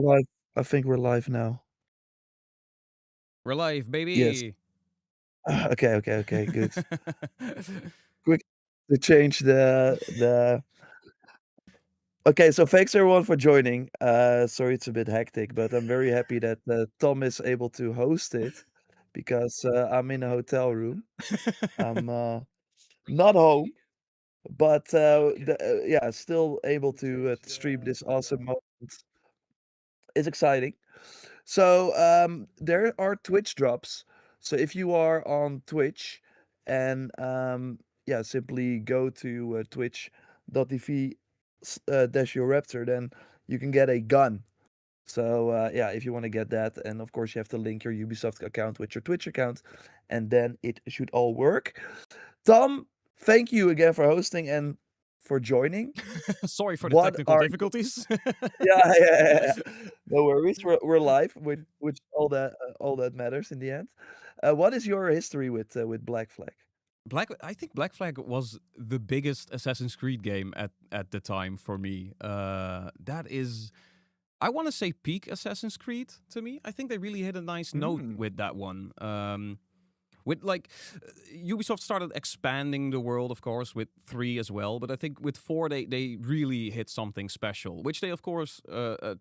Live. I think we're live now. We're live, Yes. baby. Okay, good. Quick to change the Okay, so thanks everyone for joining. Sorry it's a bit hectic, but I'm very happy that Tom is able to host it because I'm in a hotel room. I'm not home, but yeah, still able to stream this awesome moment. It's exciting. So, there are Twitch drops. So if you are on Twitch and, yeah, simply go to, twitch.tv dash JorRaptor, then you can get a gun. So, yeah, if you wanna get that, and of course you have to link your Ubisoft account with your Twitch account, and then it should all work. Tom, thank you again for hosting and for joining. Sorry for the What technical are difficulties. yeah. No worries. We're live, which all that matters in the end. What is your history with Black Flag? I think Black Flag was the biggest Assassin's Creed game at the time for me. That is, I want to say, peak Assassin's Creed to me. I think they really hit a nice note Mm. with that one. With Ubisoft started expanding the world, of course, with 3 as well, but I think with 4 they really hit something special, which they of course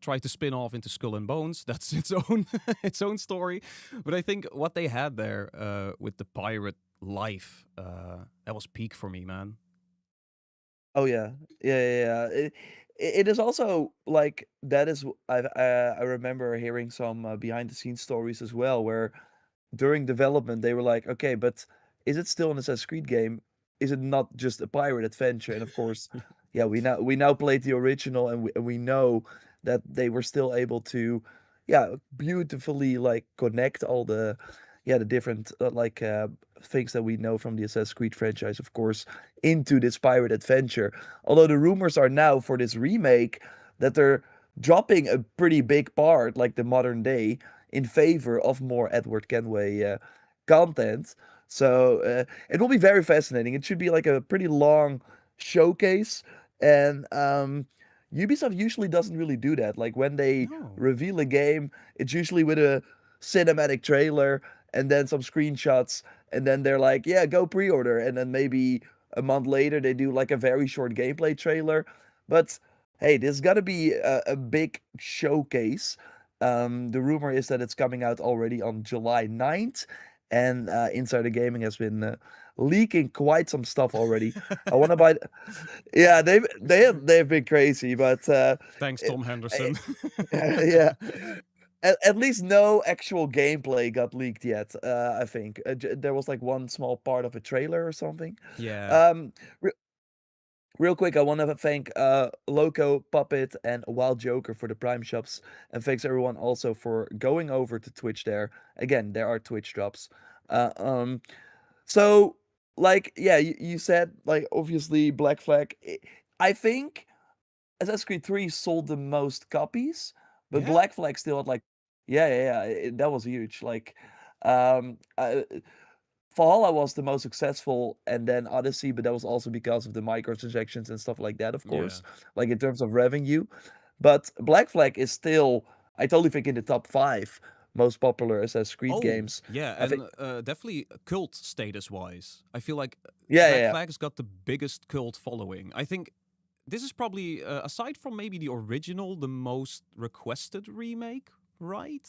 tried to spin off into Skull and Bones. That's its own its own story. But I think what they had there with the pirate life, that was peak for me, man. Oh yeah, yeah. It is also like that is I remember hearing some behind the scenes stories as well, where during development they were like, okay, but is it still an Assassin's Creed game? Is it not just a pirate adventure? And of course, yeah, we now played the original, and we know that they were still able to, yeah, beautifully like connect all the, yeah, the different things that we know from the Assassin's Creed franchise, of course, into this pirate adventure. Although the rumors are now for this remake that they're dropping a pretty big part, like the modern day, in favor of more Edward Kenway content. So it will be very fascinating. It should be like a pretty long showcase, and Ubisoft usually doesn't really do that. Like when they No. reveal a game, it's usually with a cinematic trailer and then some screenshots, and then they're like, "Yeah, go pre-order," and then maybe a month later they do like a very short gameplay trailer. But hey, this is gonna be a big showcase. The rumor is that it's coming out already on July 9th, and Insider Gaming has been leaking quite some stuff already. I want to buy. Yeah, they've been crazy, but Thanks, it, Tom Henderson. yeah, at least no actual gameplay got leaked yet. I think there was like one small part of a trailer or something. Yeah. Um, Real quick, I want to thank Loco, Puppet, and Wild Joker for the Prime shops, and thanks everyone also for going over to Twitch there. Again, there are Twitch drops. Uh, um, so, like, yeah, you said, like, obviously, Black Flag. I think Assassin's Creed 3 sold the most copies, but Yeah? Black Flag still had, like, yeah, that was huge. Like, um, uh, Valhalla was the most successful, and then Odyssey, but that was also because of the microtransactions and stuff like that, of Yeah. course, like in terms of revenue. But Black Flag is still, I totally think, in the top 5 most popular Assassin's Creed Oh, games. yeah, I think and definitely cult status wise. I feel like Black yeah. Flag's got the biggest cult following. I think this is probably, aside from maybe the original, the most requested remake, right?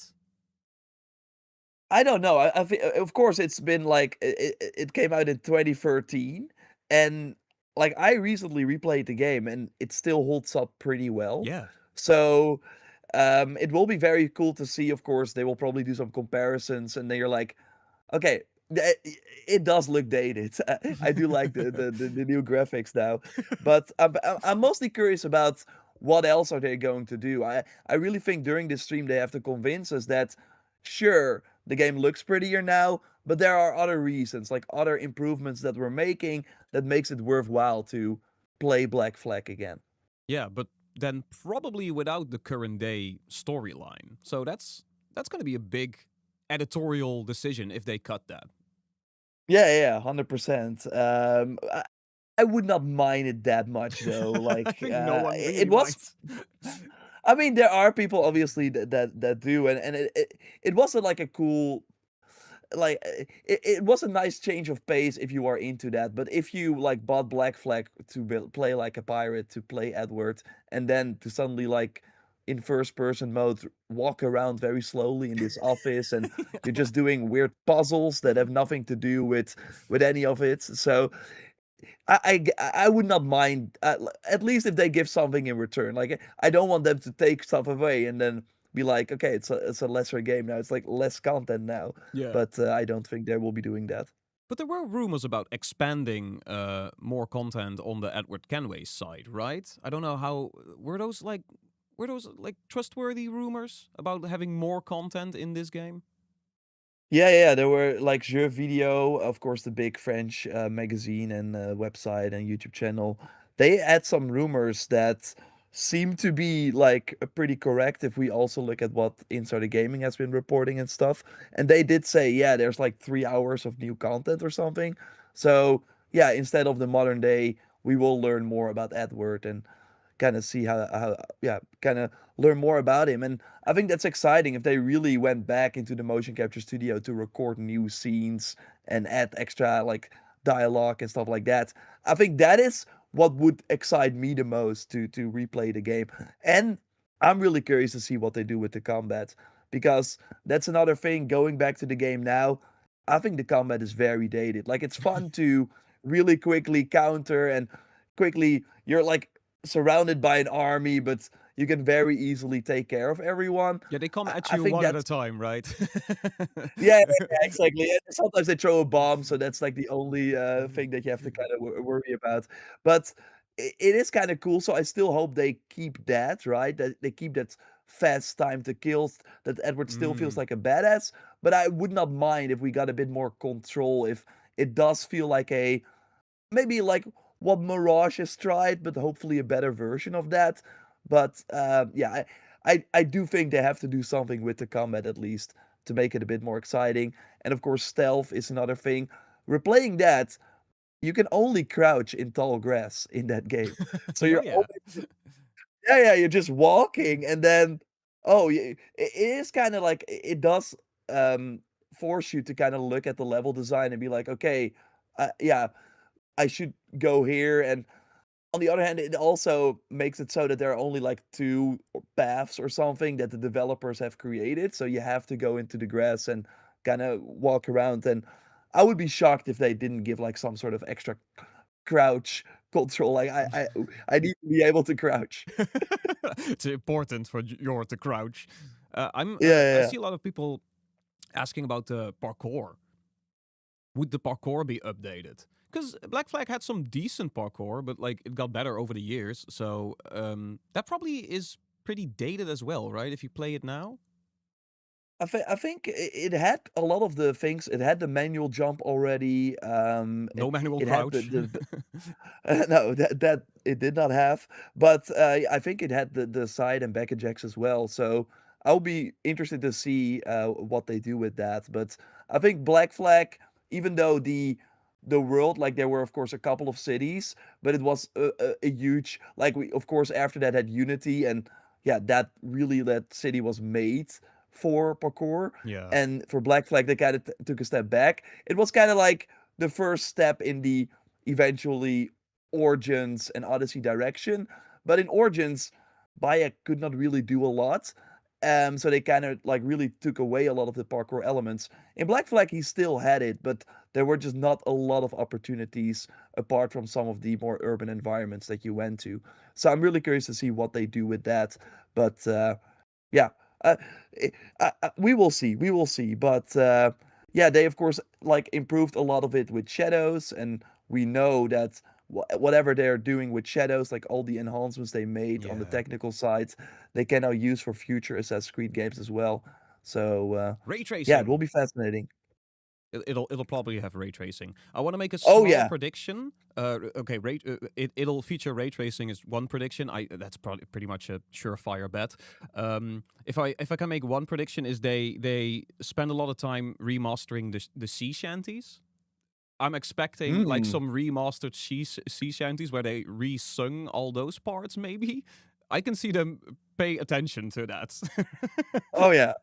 I don't know. I thi of course, it's been like it came out in 2013, and, like, I recently replayed the game, and it still holds up pretty well. Yeah. So, it will be very cool to see, of course, they will probably do some comparisons, and then you're like, "Okay, the it does look dated." I do like the new graphics now, but I'm mostly curious about what else are they going to do. I really think during this stream, they have to convince us that, sure, the game looks prettier now, but there are other reasons, like other improvements that we're making that makes it worthwhile to play Black Flag again. Yeah, but then probably without the current day storyline. So that's going to be a big editorial decision if they cut that. Yeah, 100%. I would not mind it that much though. I Like think no one it really was minds. I mean, there are people obviously that do, and it wasn't like a cool like it was a nice change of pace if you are into that. But if you like bought Black Flag to play like a pirate, to play Edward, and then to suddenly like in first person mode walk around very slowly in this office and you're just doing weird puzzles that have nothing to do with any of it. So I would not mind, at least if they give something in return. Like, I don't want them to take stuff away and then be like, "Okay, it's a lesser game now. It's, like, less content now." Yeah. But, I don't think they will be doing that. But there were rumors about expanding more content on the Edward Kenway side, right? I don't know how were those like trustworthy rumors about having more content in this game? Yeah, there were, like, Jeux Video, of course, the big French, magazine and, website and YouTube channel. They had some rumors that seem to be, like, pretty correct if we also look at what Insider Gaming has been reporting and stuff, and they did say, yeah, there's, like, 3 hours of new content or something. So, yeah, instead of the modern day, we will learn more about Edward and kinda see how yeah, kinda learn more about him, and I think that's exciting if they really went back into the motion capture studio to record new scenes and add extra, like, dialogue and stuff like that. I think that is what would excite me the most to replay the game, and I'm really curious to see what they do with the combat, because that's another thing, going back to the game now, I think the combat is very dated. Like, it's fun to really quickly counter and quickly you're, like, surrounded by an army, but you can very easily take care of everyone. Yeah, they come at I you think one at a that's time, right? yeah, exactly. And sometimes they throw a bomb, so that's like the only thing that you have to kind of worry about. But it is kind of cool. So I still hope they keep that, right? That they keep that fast time to kill, that Edward still feels Mm, like a badass. But I would not mind if we got a bit more control, if it does feel like a maybe like what Mirage has tried, but hopefully a better version of that. But yeah, I do think they have to do something with the combat at least to make it a bit more exciting. And of course, stealth is another thing. Replaying that, you can only crouch in tall grass in that game. So oh you're yeah. always yeah, you're just walking and then oh, it is kind of like it does um force you to kind of look at the level design and be like, okay, yeah, I should go here. And on the other hand, it also makes it so that there are only like 2 paths or something that the developers have created. So you have to go into the grass and kind of walk around. And I would be shocked if they didn't give like some sort of extra crouch control. Like I need to be able to crouch. It's important for your to crouch. Yeah, I yeah, see a lot of people asking about the parkour. Would the parkour be updated? Because Black Flag had some decent parkour, but like it got better over the years. So that probably is pretty dated as well, right? If you play it now. I think it had a lot of the things. It had the manual jump already. No manual It had crouch. no, that it did not have, but, I think it had the side and back ejects as well, so I'll be interested to see, what they do with that. But I think Black Flag, even though the world, like, there were, of course, a couple of cities, but it was a huge like, we of course, after that had Unity, and, yeah, that city was made for parkour, Yeah. and for Black Flag, they kinda took a step back. It was kinda like the first step in the eventually Origins and Odyssey direction. But in Origins, Bayek could not really do a lot. So they kind of like really took away a lot of the parkour elements. In Black Flag, he still had it, but there were just not a lot of opportunities apart from some of the more urban environments that you went to. So I'm really curious to see what they do with that. But yeah, uh, we will see. We will see. But yeah, they of course like improved a lot of it with shadows, and we know that whatever they're doing with shadows, like all the enhancements they made on the Yeah. technical side, they can now use for future Assassin's Creed games as well. So Ray yeah, it will tracing. be fascinating. It'll probably have ray tracing. I want to make a Oh small yeah. prediction. Okay, it'll feature ray tracing is one prediction. I That's probably pretty much a surefire bet. If I can make one prediction, is they spend a lot of time remastering the sea shanties. I'm expecting like Mm. some remastered sea shanties where they resung all those parts, maybe. I can see them pay attention to that. Oh, yeah.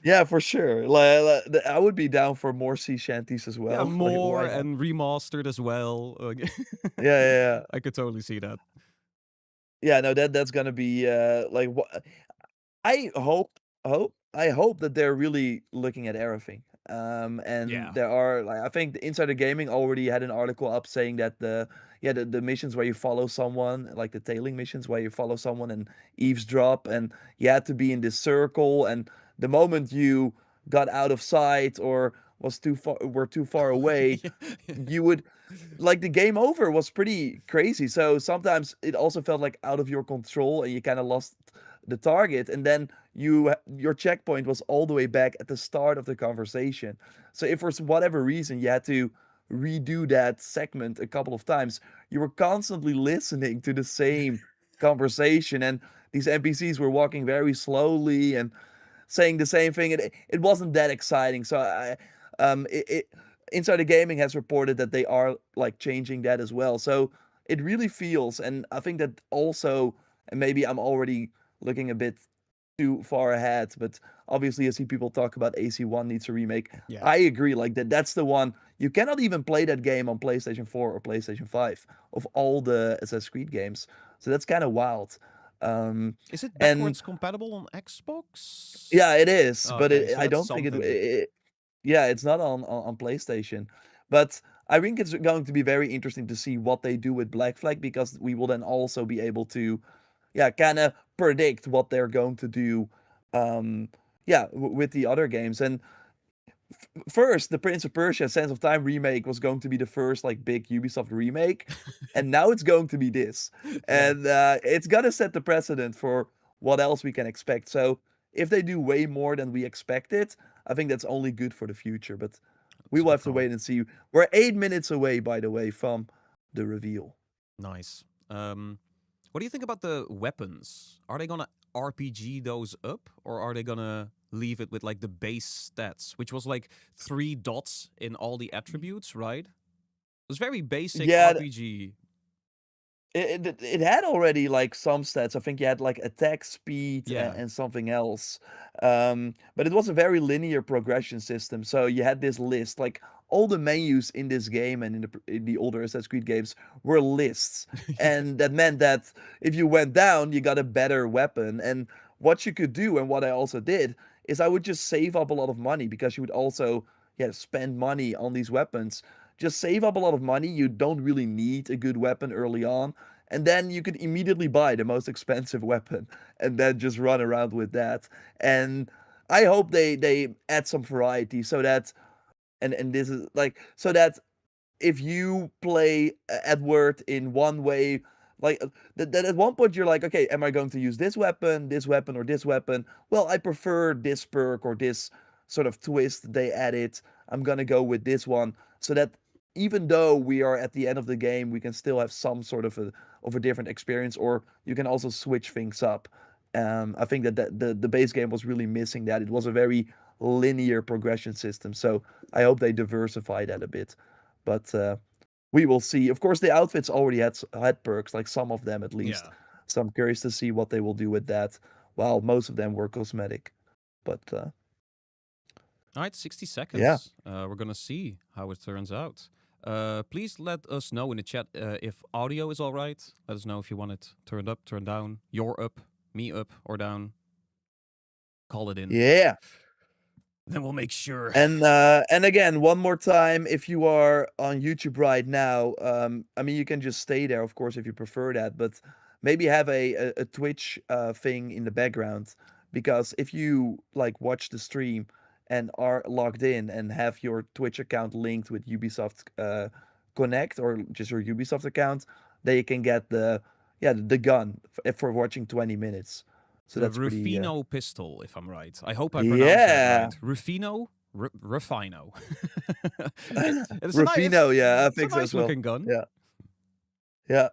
Yeah, for sure. I would be down for more sea shanties as Yeah, well. Like, more why not? and remastered as well. Yeah, yeah, yeah. I could totally see that. Yeah, no, that's gonna be, like, what I hope that they're really looking at everything. And Yeah. there are like I think the Insider Gaming already had an article up saying that the missions where you follow someone, like the tailing missions where you follow someone and eavesdrop, and you had to be in this circle, and the moment you got out of sight or were too far away, Yeah. you would like the game over was pretty crazy. So sometimes it also felt like out of your control and you kind of lost the target, and then your checkpoint was all the way back at the start of the conversation. So if for whatever reason you had to redo that segment a couple of times, you were constantly listening to the same conversation, and these NPCs were walking very slowly and saying the same thing. It wasn't that exciting. So Insider Gaming has reported that they are like changing that as well. So it really feels, and I think that also, and maybe I'm already looking a bit too far ahead, but obviously I see people talk about AC1 needs a remake. Yeah. I agree, like that's the one. You cannot even play that game on PlayStation 4 or PlayStation 5 of all the Assassin's Creed games. So that's kind of wild. Is it And backwards compatible on Xbox? yeah, it is, but Okay, so I that's don't think something. yeah, it's not on PlayStation. But I think it's going to be very interesting to see what they do with Black Flag, because we will then also be able to, yeah, kind of predict what they're going to do, um, yeah, with the other games. And first, the Prince of Persia: Sands of Time remake was going to be the first like big Ubisoft remake, and now it's going to be this, Yeah, and it's gonna set the precedent for what else we can expect. So if they do way more than we expected, I think that's only good for the future. But we that's a will good have to call. wait and see. We're 8 minutes away, by the way, from the reveal. Nice. What do you think about the weapons? Are they gonna RPG those up, or are they gonna leave it with like the base stats, which was like 3 dots in all the attributes, right? It was very basic Yeah, RPG. it had already like some stats. I think you had like attack speed Yeah. and something else. But it was a very linear progression system. So you had this list, like all the menus in this game and in the older Assassin's Creed games were lists, Yeah. and that meant that if you went down, you got a better weapon. And what you could do, and what I also did, is I would just save up a lot of money, because you would also, yeah, spend money on these weapons. Just save up a lot of money. You don't really need a good weapon early on, and then you could immediately buy the most expensive weapon and then just run around with that. And I hope they add some variety, so that, and this is like, so that if you play Edward in one way, like that at one point you're like, okay, am I going to use this weapon, or this weapon? Well, I prefer this perk or this sort of twist they added. I'm gonna go with this one, so that even though we are at the end of the game, we can still have some sort of a different experience, or you can also switch things up. I think that the base game was really missing that. It was a very linear progression system, so I hope they diversify that a bit. But we will see. Of course, the outfits already had perks, like some of them at least. Yeah. So I'm curious to see what they will do with that. While most of them were cosmetic, but All right, 60 yeah, seconds. We're gonna see how it turns out. Please let us know in the chat if audio is all right. Let us know if you want it turned up, turned down. You're up, me up or down. Call it in. yeah. Then we'll make sure. And again, one more time, if you are on YouTube right now, I mean, you can just stay there, of course, if you prefer that, but maybe have a Twitch thing in the background, because if you like watch the stream and are logged in and have your Twitch account linked with Ubisoft Connect, or just your Ubisoft account, then you can get the gun for watching 20 minutes. So The that's pretty Rufino pistol, if I'm right. I hope I pronounced that yeah. right. Rufino? Rufino. It's a nice, Rufino, yeah, I it's a think so nice as well. looking gun. Yeah, yeah.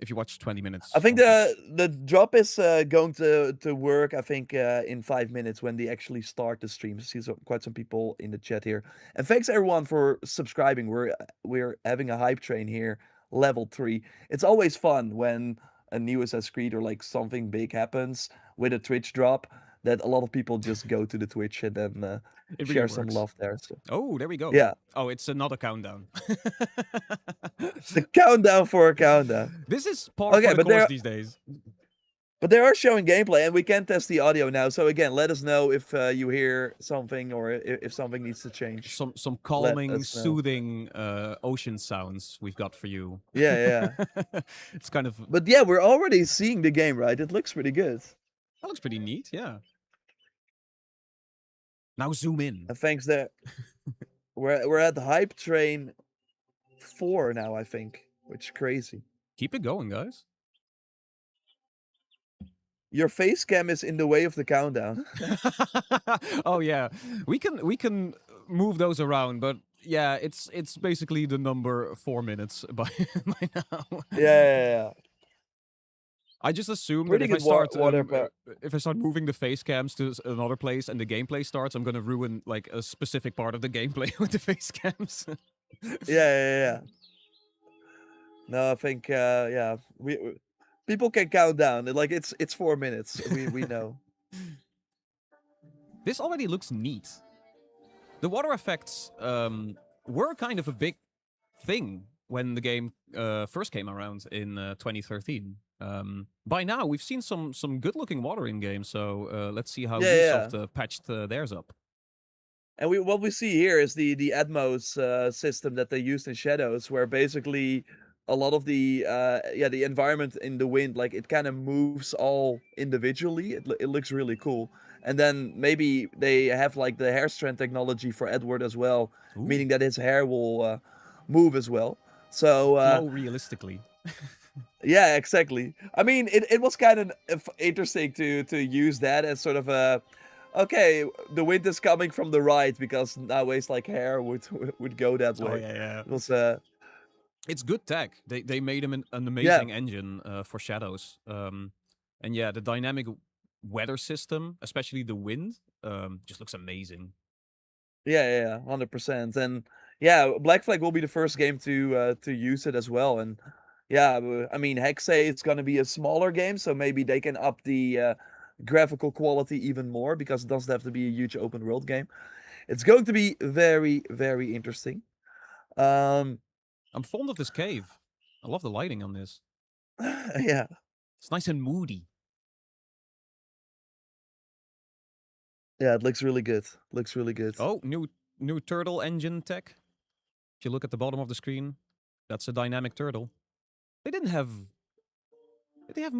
If you watch 20 I minutes think on Twitch. the drop is going to work. I think in 5 minutes when they actually start the stream. I see quite some people in the chat here, and thanks everyone for subscribing. We're having a hype train here, level 3. It's always fun when a new Assassin's Creed or like something big happens with a Twitch drop, that a lot of people just go to the Twitch and then It really share some works. love there. So Oh, there we go. yeah, Oh, it's another countdown. the countdown for a countdown. This is par for Okay, the course these days. but they are showing gameplay, and we can test the audio now. So again, let us know if you hear something or if something needs to change. Some Let calming, us know. soothing ocean sounds we've got for you. Yeah, yeah. It's kind of But yeah, we're already seeing the game, right? It looks pretty good. that looks pretty neat, yeah. Now zoom in. And thanks there. We're at the hype train 4 now, I think, which is crazy. Keep it going, guys. Your face cam is in the way of the countdown. Oh yeah, we can move those around, but yeah, it's basically the number 4 minutes by now. Yeah, yeah, yeah. I just assume that Pretty good if I start moving the face cams to another place and the gameplay starts, I'm gonna ruin like a specific part of the gameplay with the face cams. Yeah, yeah, yeah. No, I think yeah, people can count down. Like it's 4 minutes. We know. This already looks neat. The water effects were kind of a big thing when the game first came around in 2013. By now, we've seen some good-looking water in games, so let's see how Yeah, yeah. Ubisoft patched theirs up. And what we see here is the Atmos system that they used in Shadows, where basically a lot of the yeah, the environment in the wind, like it kind of moves all individually. It looks really cool. And then maybe they have like the hair strand technology for Edward as well, Ooh. meaning that his hair will move as well. So Flow realistically. yeah, exactly. I mean, it was kind of interesting to use that as sort of a okay, the wind is coming from the right because nowadays like hair would go that way. Oh yeah, yeah. It was It's good tech. They made him an yeah, amazing engine for Shadows. And yeah, the dynamic weather system, especially the wind, just looks amazing. yeah, 100%. And yeah, Black Flag will be the first game to use it as well. And yeah, I mean, Hexay it's gonna be a smaller game, so maybe they can up the graphical quality even more because it doesn't have to be a huge open world game. It's going to be very, very interesting. I'm fond of this cave. I love the lighting on this. Yeah. It's nice and moody. Yeah, it looks really good. Looks really good. Oh, new turtle engine tech. If you look at the bottom of the screen, that's a dynamic turtle. They didn't have. Did they have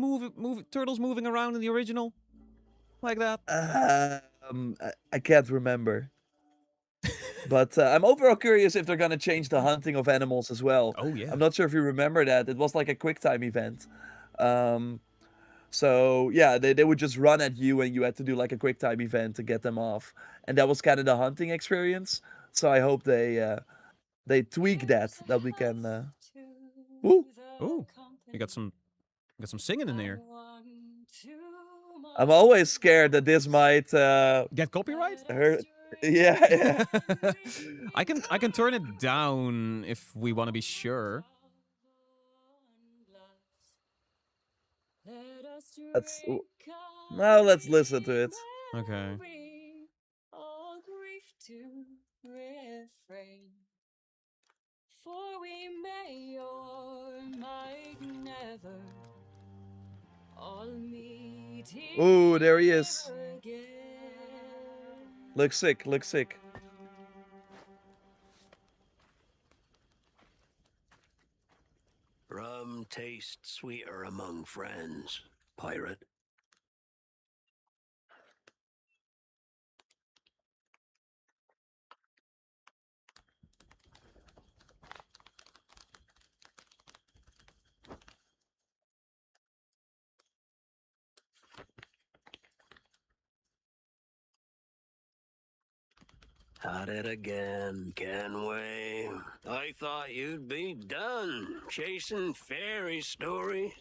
turtles moving around in the original, like that? I can't remember. But I'm overall curious if they're gonna change the hunting of animals as well. Oh yeah. I'm not sure if you remember that. It was like a quick time event. So yeah, they would just run at you and you had to do like a quick time event to get them off. And that was kind of the hunting experience. So I hope they tweak that we can Ooh, Ooh, you got some singing in there. I'm always scared that this might Get copyright? hurt. Yeah, yeah. I can turn it down if we want to be sure. Let's now let's listen to it. Okay. For we may or might never all meet Ooh, there he is. again. Looks sick, looks sick. Rum tastes sweeter among friends, pirate. At it again, Kenway. I thought you'd be done chasing fairy stories.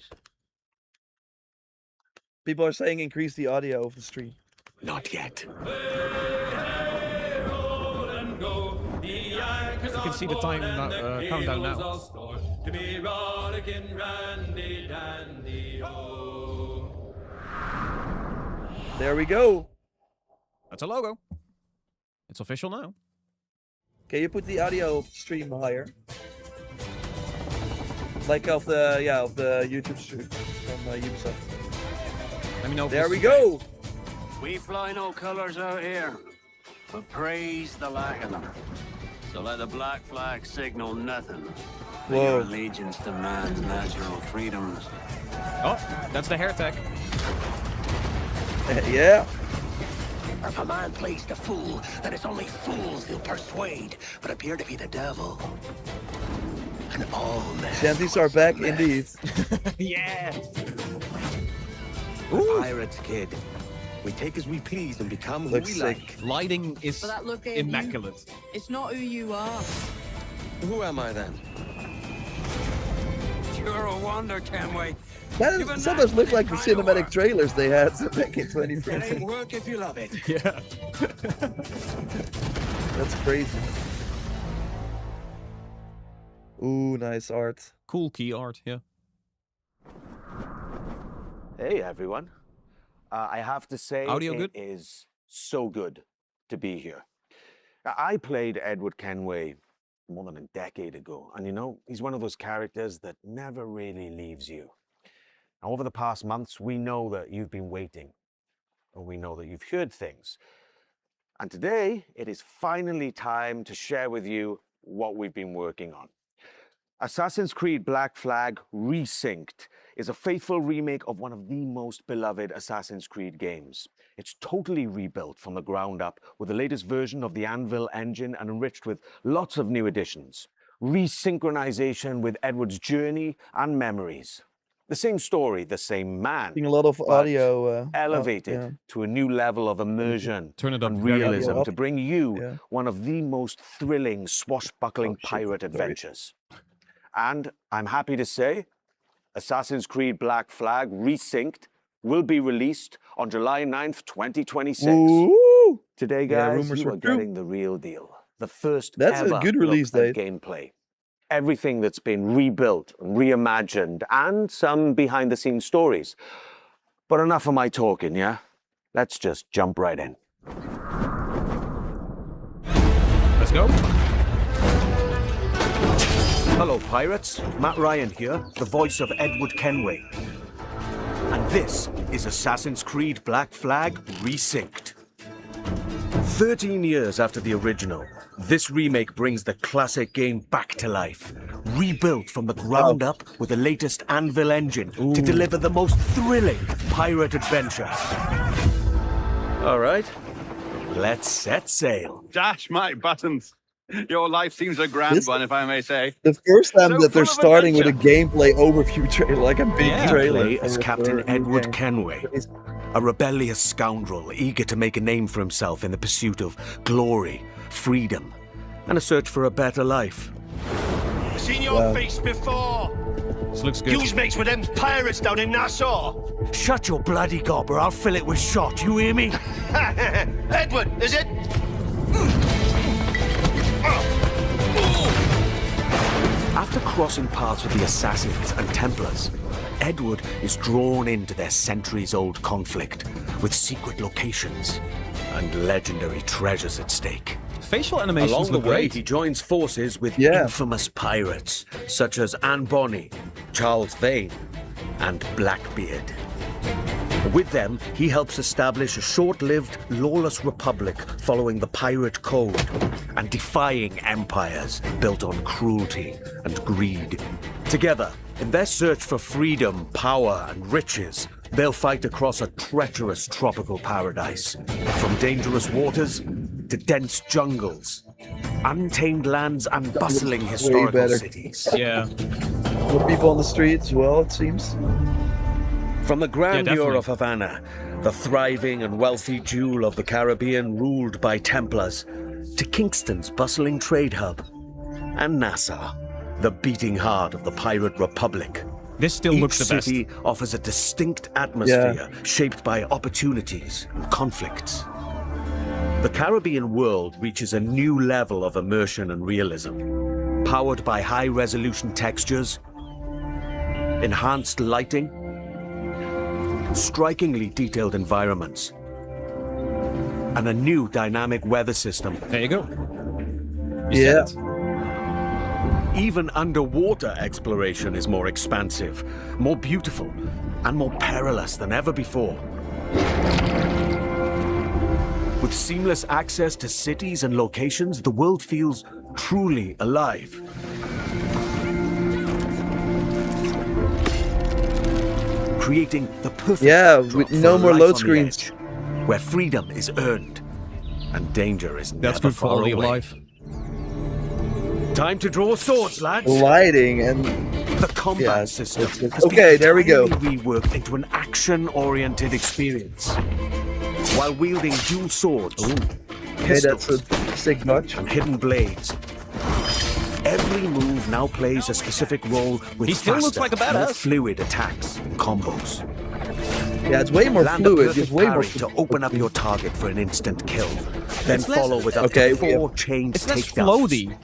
People are saying increase the audio of the stream. Not yet. Hey, roll and go. The Yankees can see the time countdown now. To be rollicking randy dandy ho. There we go. That's a logo. It's official now. Can you put the audio stream higher? Like of the YouTube stream from Ubisoft. Let me know. If There this we is go. We fly no colors out here, but praise the lack of them. So let the black flag signal nothing. But your Whoa. allegiance demands natural freedoms. Oh, that's the hair tech. Yeah. If a man plays the fool, then it's only fools he'll persuade, but appear to be the devil. And all men. Shanties are back indeed. Yeah. Pirates, kid. We take as we please and become who Looks we sick. like. Lighting is But that look at immaculate. It's not who you are. Who am I then? You're a wonder, Kenway. That sometimes look like the Trying to cinematic work. trailers they had back in It 2020. ain't work if you love it. Yeah. That's crazy. Ooh, nice art. Cool key art. Yeah. Hey everyone. I have to say Audio it good? is so good to be here. I played Edward Kenway more than a decade ago, and you know, he's one of those characters that never really leaves you. Now, over the past months, we know that you've been waiting, and we know that you've heard things. And today, it is finally time to share with you what we've been working on. Assassin's Creed Black Flag Resynced is a faithful remake of one of the most beloved Assassin's Creed games. It's totally rebuilt from the ground up with the latest version of the Anvil engine and enriched with lots of new additions. Resynchronization with Edward's journey and memories. The same story, the same man, Seeing a lot of but audio. elevated yeah. to a new level of immersion Turn it up and very realism low. to bring you Yeah. one of the most thrilling swashbuckling Oh, shit, pirate sorry. adventures. And I'm happy to say, Assassin's Creed Black Flag Resynced will be released on July 9th, 2026. Ooh. Today, Yeah, guys, rumors you were are true. getting the real deal. The first That's a ever good look release at date. gameplay. Everything that's been rebuilt, reimagined, and some behind-the-scenes stories. But enough of my talking, yeah? Let's just jump right in. Let's go. Hello, pirates. Matt Ryan here, the voice of Edward Kenway. And this is Assassin's Creed Black Flag Resynced. 13 years after the original, this remake brings the classic game back to life. Rebuilt from the ground up with the latest Anvil engine to deliver the most thrilling pirate adventure. All right, let's set sail. Dash my buttons. Your life seems a grand This- one, if I may say. The first time So that they're full of starting with a adventure. gameplay overview trailer, like a big Yeah. trailer. Play as for Captain a new Edward game. Kenway, Crazy. a rebellious scoundrel eager to make a name for himself in the pursuit of glory, freedom, and a search for a better life. Seen your Wow. face before. This looks good. You's mates with them pirates down in Nassau. Shut your bloody gob or I'll fill it with shot, you hear me? Edward, is it? After crossing paths with the Assassins and Templars, Edward is drawn into their centuries-old conflict with secret locations and legendary treasures at stake. Facial animations Along the look way, great. he joins forces with Yeah. infamous pirates such as Anne Bonny, Charles Vane, and Blackbeard. With them, he helps establish a short-lived, lawless republic following the pirate code and defying empires built on cruelty and greed. Together, in their search for freedom, power, and riches, they'll fight across a treacherous tropical paradise, from dangerous waters to dense jungles, untamed lands, and bustling way historical better. cities. Yeah. More people on the street as well, it seems. From the grandeur definitely. of Havana, the thriving and wealthy jewel of the Caribbean ruled by Templars, to Kingston's bustling trade hub, and Nassau, the beating heart of the pirate republic. This still Each looks the best. city offers a distinct atmosphere shaped by opportunities and conflicts. The Caribbean world reaches a new level of immersion and realism, powered by high-resolution textures, enhanced lighting, strikingly detailed environments, and a new dynamic weather system. There you go. Yeah. Even underwater exploration is more expansive, more beautiful, and more perilous than ever before. With seamless access to cities and locations, the world feels truly alive. Creating the perfect with backdrop no for more life load on the screens. edge, where freedom is earned and danger is That's never good far quality of away. life. Time to draw swords, lads. Lighting and The combat system it's- has okay, been there we go. entirely reworked into an action-oriented experience. While wielding dual swords, okay, that's pistols, a sick notch. and hidden blades, every move now plays a specific role with He still looks faster, like a more badass. fluid attacks and combos. Yeah, it's way more Land a fluid. perfect It's way more parry to open up your target for an instant kill. Then It's less- follow with up Okay, to 4 chained It's less takedowns. floaty.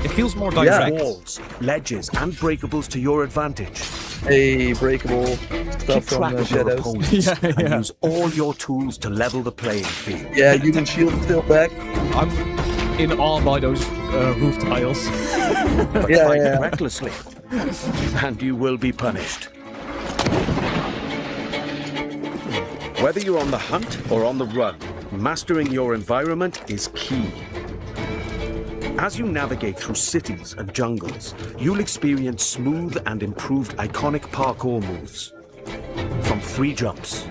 It feels more Yeah. direct. Walls, ledges, and breakables to your advantage. a breakable Keep stuff from track the of your shadows. opponents Yeah, and yeah. use all your tools to level the playing field. Yeah, you can shield still back. I'm in awe by those roof tiles. But Yeah, fight yeah. recklessly, and you will be punished. Whether you're on the hunt or on the run, mastering your environment is key. As you navigate through cities and jungles, you'll experience smooth and improved iconic parkour moves. From free jumps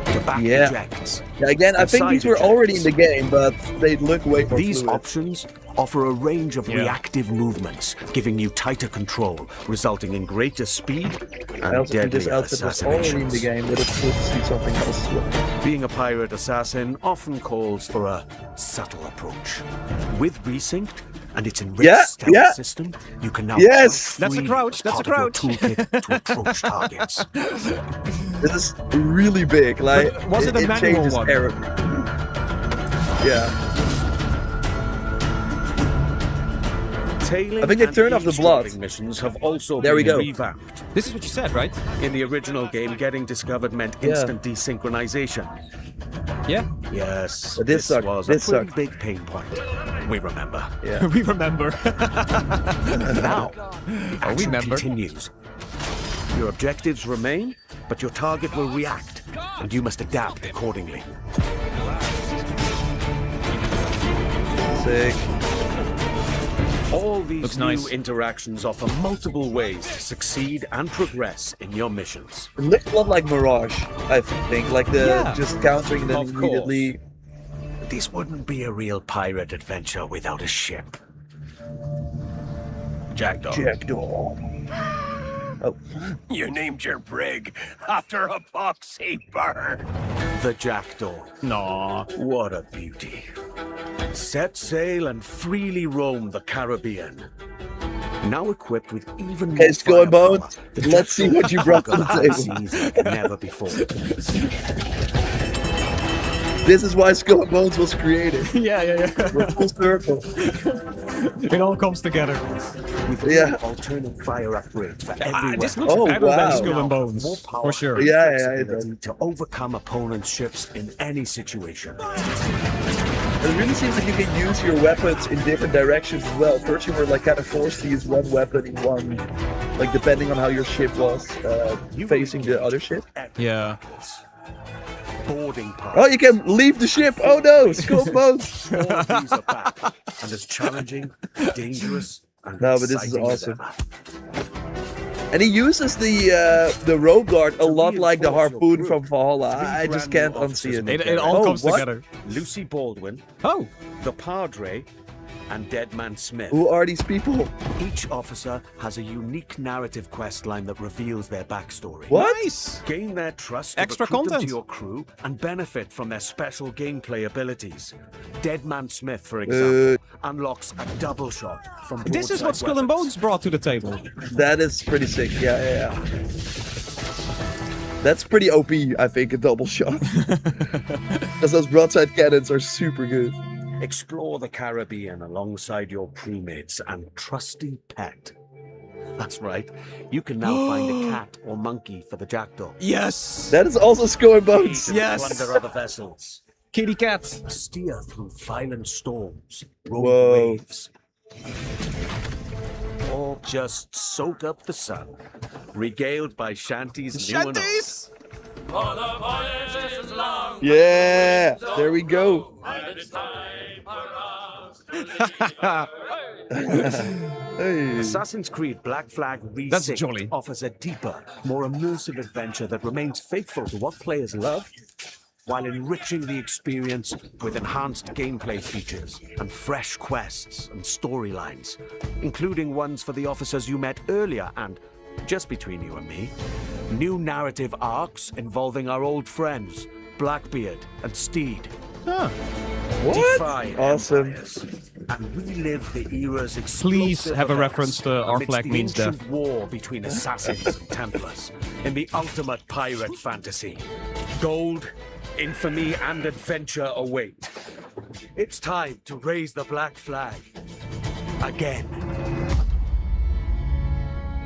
to back Yeah. ejects. Yeah, again, I and think side these were already in ejects. the game, but they look way more These fluid. options offer a range of Yeah. reactive movements, giving you tighter control, resulting in greater speed I and also think this deadlier outfit was already in the assassinations. game, but it's cool to see something else as well. Being a pirate assassin often calls for a subtle approach. With Resynced and its enriched Yeah, stealth yeah. system, you can now Yes! That's a free crouch, that's a part of crouch. your toolkit to approach targets. This is really big. Like, But was it a manual changes one? character. Yeah. Tailing I think they and turned off the blood. eavesdropping missions have also There we been go. revamped. This is what you said, right? In the original game, getting discovered meant Yeah. instant desynchronization. Yeah. Yes, But this sucked. was This a pretty sucked. big pain point. We remember. Yeah. We remember. Now, action remember. continues. Your objectives remain, but your target will react, and you must adapt accordingly. Sick. All these Looks new nice. interactions offer multiple ways to succeed and progress in your missions. It looks a lot like Mirage, I think. Like the Yeah. just countering them Of course. immediately. This wouldn't be a real pirate adventure without a ship. Jackdaw. Jackdaw. Oh, You named your brig after a poxy bird. The Jackdaw. No. What a beauty. Set sail and freely roam the Caribbean. Now equipped with even more Okay, Skull and firepower, Bones, the let's see Jackdaw what you brought to can the conquer table. seas like never before. this is why Skull and Bones was created. Yeah. We're full circle. It all comes together. With Yeah. alternate fire upgrades for every This weapon. looks Oh, better wow. than Skull and More Bones, power for sure. and Yeah, it flexibility does. to overcome opponents' ships in any situation. It really seems like you can use your weapons in different directions as well. First, you were like kind of forced to use one weapon in one, like depending on how your ship was facing the other ship. Yeah. Boarding parties. Oh, you can leave the ship. Oh no, Skull and Bones. All these are back and as challenging, dangerous, and No, but this is exciting as awesome. ever. And he uses the rope guard a lot like the reinforce your harpoon crew, from Valhalla. I three just brand can't new unsee officers it. make It all Oh, comes what? together. Lucy Baldwin, Oh. the Padre, and Deadman Smith. Who are these people? Each officer has a unique narrative quest line that reveals their backstory. What? Nice. Gain their trust to Extra recruit them content. to your crew and benefit from their special gameplay abilities. Deadman Smith, for example, unlocks a double shot from This is what broadside Skull and weapons. Bones brought to the table. That is pretty sick. Yeah. That's pretty OP, I think, a double shot. Because those broadside cannons are super good. Explore the Caribbean alongside your crewmates and trusty pet. That's right. You can now find a cat or monkey for the jackdaw. Yes! That is also score Aid boats. and Yes! plunder other vessels. Kitty cat! Steer through violent storms, rogue Whoa. waves. Or just soak up the sun, regaled by shanties new and old. Shanties! For the voyage is long, Yeah, there we go. and it's time for us to leave. Hey. Assassin's Creed Black Flag That's Resynced jolly. offers a deeper, more immersive adventure that remains faithful to what players love, while enriching the experience with enhanced gameplay features and fresh quests and storylines, including ones for the officers you met earlier and, just between you and me, new narrative arcs involving our old friends, Blackbeard and Steed. What? Defy Awesome. empires and relive the era's Please explosive have a events reference to our amidst flag the means ancient death. war between assassins and Templars in the ultimate pirate fantasy. Gold, infamy, and adventure await. It's time to raise the black flag again.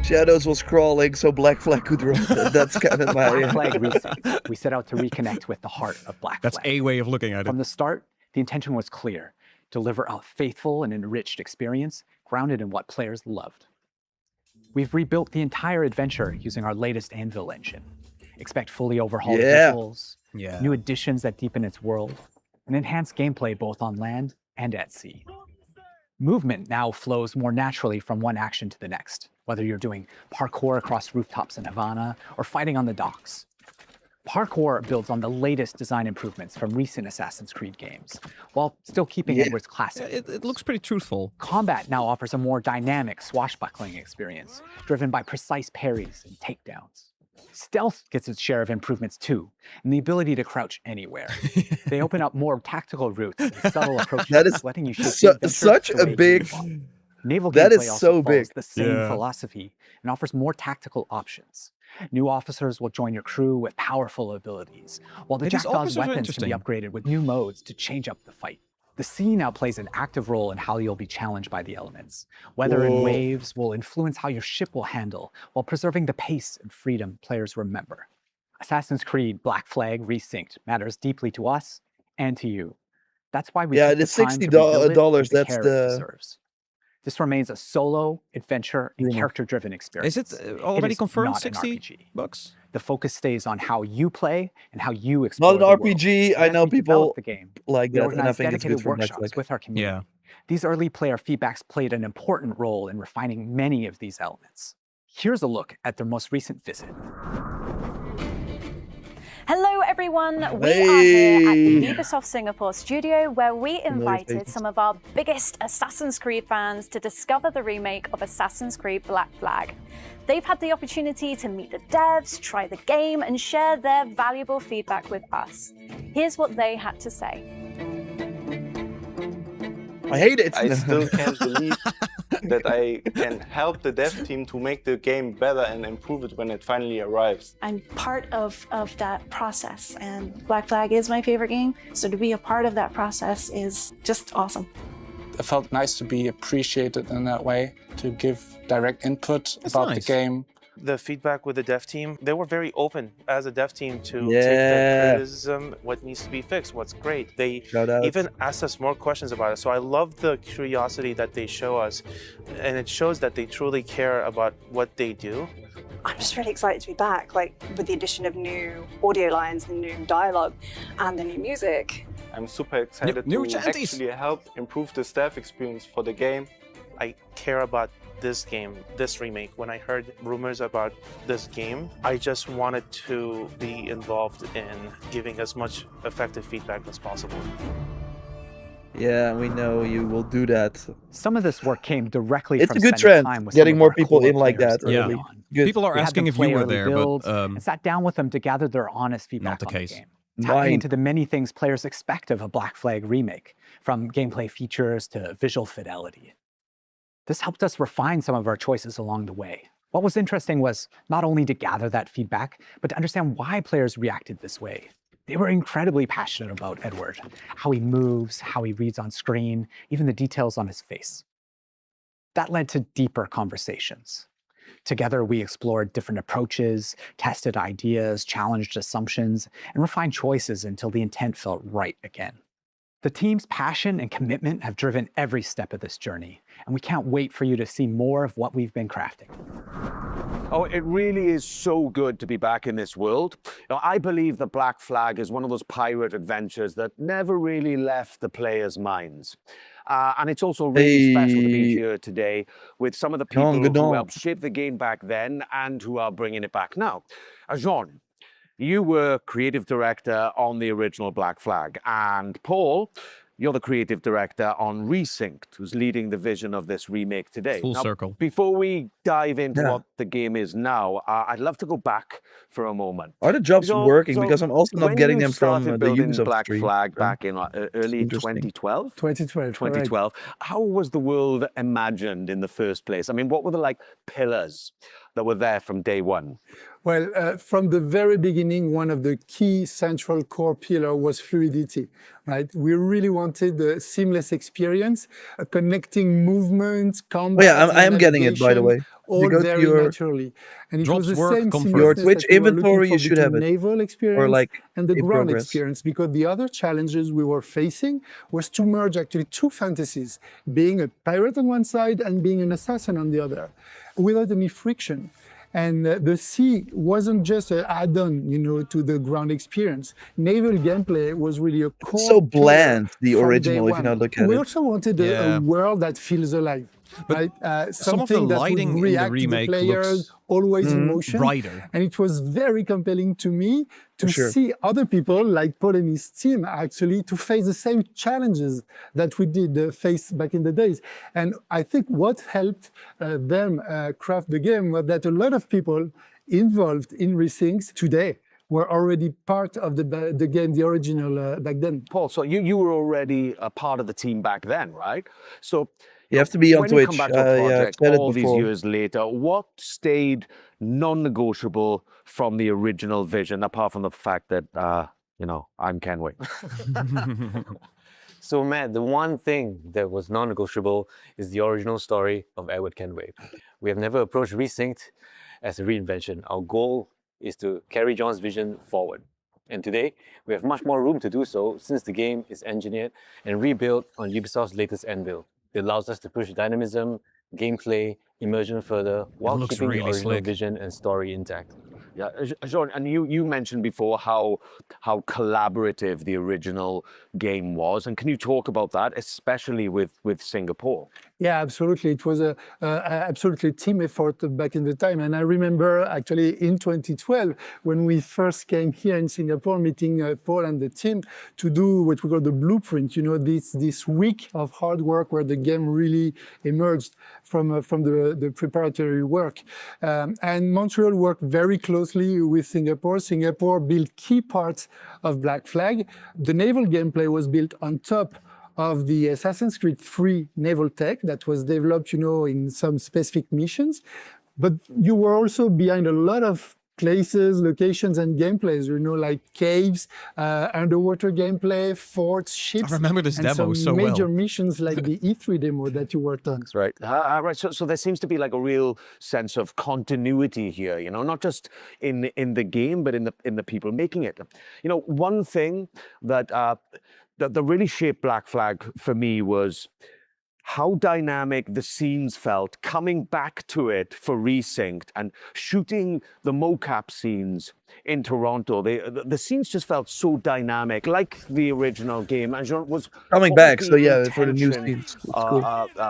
Shadows was crawling so Black Flag could run. That's kind of Black my... Flag Resynced. We set out to reconnect with the heart of Black That's Flag. a way of looking at it. From the start, the intention was clear: deliver a faithful and enriched experience grounded in what players loved. We've rebuilt the entire adventure using our latest Anvil engine. Expect fully overhauled Yeah. visuals, Yeah. new additions that deepen its world, and enhanced gameplay both on land and at sea. Movement now flows more naturally from one action to the next, whether you're doing parkour across rooftops in Havana or fighting on the docks. Parkour builds on the latest design improvements from recent Assassin's Creed games, while still keeping Yeah. Edward's classic. It looks pretty truthful. Combat now offers a more dynamic, swashbuckling experience, driven by precise parries and takedowns. Stealth gets its share of improvements too, and the ability to crouch anywhere. They open up more tactical routes and subtle approaches, That is letting you shape the su- adventure such the a way you big- want. Naval That gameplay is also so follows big. the same Yeah. philosophy and offers more tactical options. New officers will join your crew with powerful abilities, while the Hey, these Jackdaw's officers are weapons can be interesting. upgraded with new modes to change up the fight. The sea now plays an active role in how you'll be challenged by the elements. Weather and Whoa. waves will influence how your ship will handle, while preserving the pace and freedom players remember. Assassin's Creed Black Flag Resynced matters deeply to us and to you. That's why we Yeah, took it the is time to rebuild it $60. with the That's care it the- deserves. This remains a solo, adventure, and Rumor. character-driven experience. Is it already is confirmed not an 60 RPG. bucks? The focus stays on how you play and how you explore Not an the world. RPG. I As know we develop people the game, like we that, and I organized think it's good dedicated for Black workshops Flag. with our community. Yeah. These early player feedbacks played an important role in refining many of these elements. Here's a look at their most recent visit. Hello everyone, we are here at the Hey. Ubisoft Singapore studio where we invited faces. some of our biggest Assassin's Creed fans to discover the remake of Assassin's Creed Black Flag. They've had the opportunity to meet the devs, try the game, and share their valuable feedback with us. Here's what they had to say. I hate it. I still can't believe that I can help the dev team to make the game better and improve it when it finally arrives. I'm part of that process, and Black Flag is my favorite game, so to be a part of that process is just awesome. It felt nice to be appreciated in that way, to give direct input That's about nice. the game. The feedback with the dev team, they were very open as a dev team to take Yeah. the criticism, what needs to be fixed, what's great. They Shout out. even asked us more questions about it. So I love the curiosity that they show us, and it shows that they truly care about what they do. I'm just really excited to be back, like with the addition of new audio lines, the new dialogue, and the new music. I'm super excited New to shanties. actually help improve the staff experience for the game. I care about this game, this remake. When I heard rumors about this game, I just wanted to be involved in giving as much effective feedback as possible. Yeah, we know you will do that. Some of this work came directly It's from a good spending trend, time with getting some of more our people core in like players that early early. on. Good. People are We had asking them if you play were early there, builds but and sat down with them to gather their honest feedback not the on case. the game. Tapping Mine. into the many things players expect of a Black Flag remake, from gameplay features to visual fidelity. This helped us refine some of our choices along the way. What was interesting was not only to gather that feedback, but to understand why players reacted this way. They were incredibly passionate about Edward, how he moves, how he reads on screen, even the details on his face. That led to deeper conversations. Together, we explored different approaches, tested ideas, challenged assumptions, and refined choices until the intent felt right again. The team's passion and commitment have driven every step of this journey, and we can't wait for you to see more of what we've been crafting. Oh, it really is so good to be back in this world. I believe the Black Flag is one of those pirate adventures that never really left the players' minds. And it's also really special to be here today with some of the people who helped shape the game back then and who are bringing it back now. Jean, you were creative director on the original Black Flag, and Paul, you're the creative director on Resynced, who's leading the vision of this remake today. Full circle. Before we dive into what the game is now, I'd love to go back for a moment. Are the jobs working? Because I'm also not getting them from the Ubisoft Black stream. Flag back in early 2012? 2012. How was the world imagined in the first place? I mean, what were the pillars that were there from day one? Well, from the very beginning, one of the key central core pillar was fluidity, right? We really wanted a seamless experience, connecting movements, combat, I am getting it, by the way. all very naturally. And it was the same Your Twitch inventory, you should have it. Naval experience or and the in ground progress. experience, because the other challenges we were facing was to merge actually two fantasies, being a pirate on one side and being an assassin on the other, without any friction. And the sea wasn't just an add-on, to the ground experience. Naval gameplay was really a core. It's so bland, the from original, day if you one. now look at We it. also wanted a world that feels alive. But right? some of the Something that lighting in would the react to the remake players, looks always in motion. brighter. And it was very compelling to me to sure. see other people like Paul and his team actually to face the same challenges that we did face back in the days. And I think what helped them craft the game was that a lot of people involved in Resynced today were already part of the game, the original back then. Paul, so you were already a part of the team back then, right? So you have to be on when Twitch. you come back to a project said it all these before. years later, what stayed non-negotiable from the original vision, apart from the fact that, I'm Kenway? So, Matt, the one thing that was non-negotiable is the original story of Edward Kenway. We have never approached Resynced as a reinvention. Our goal is to carry John's vision forward. And today, we have much more room to do so since the game is engineered and rebuilt on Ubisoft's latest Anvil. It allows us to push dynamism, gameplay, immersion further while looks keeping really the original slick. vision and story intact. Yeah, Jean, and you mentioned before how collaborative the original game was, and can you talk about that, especially with Singapore? Yeah, absolutely. It was a absolutely team effort back in the time. And I remember actually in 2012, when we first came here in Singapore, meeting Paul and the team to do what we call the blueprint, this week of hard work where the game really emerged from the preparatory work. And Montreal worked very closely with Singapore. Singapore built key parts of Black Flag. The naval gameplay was built on top of the Assassin's Creed 3 naval tech that was developed, in some specific missions. But you were also behind a lot of places, locations, and gameplays, like caves, underwater gameplay, forts, ships. I remember this and demo some so major well. missions like the E3 demo that you worked on. That's right. Right. So there seems to be like a real sense of continuity here, not just in the game, but in the people making it. One thing that really shaped Black Flag for me was how dynamic the scenes felt coming back to it for Resynced and shooting the mocap scenes in Toronto. The scenes just felt so dynamic, like the original game. And Jean was Coming back, so yeah, for the new intention, scenes. It's cool.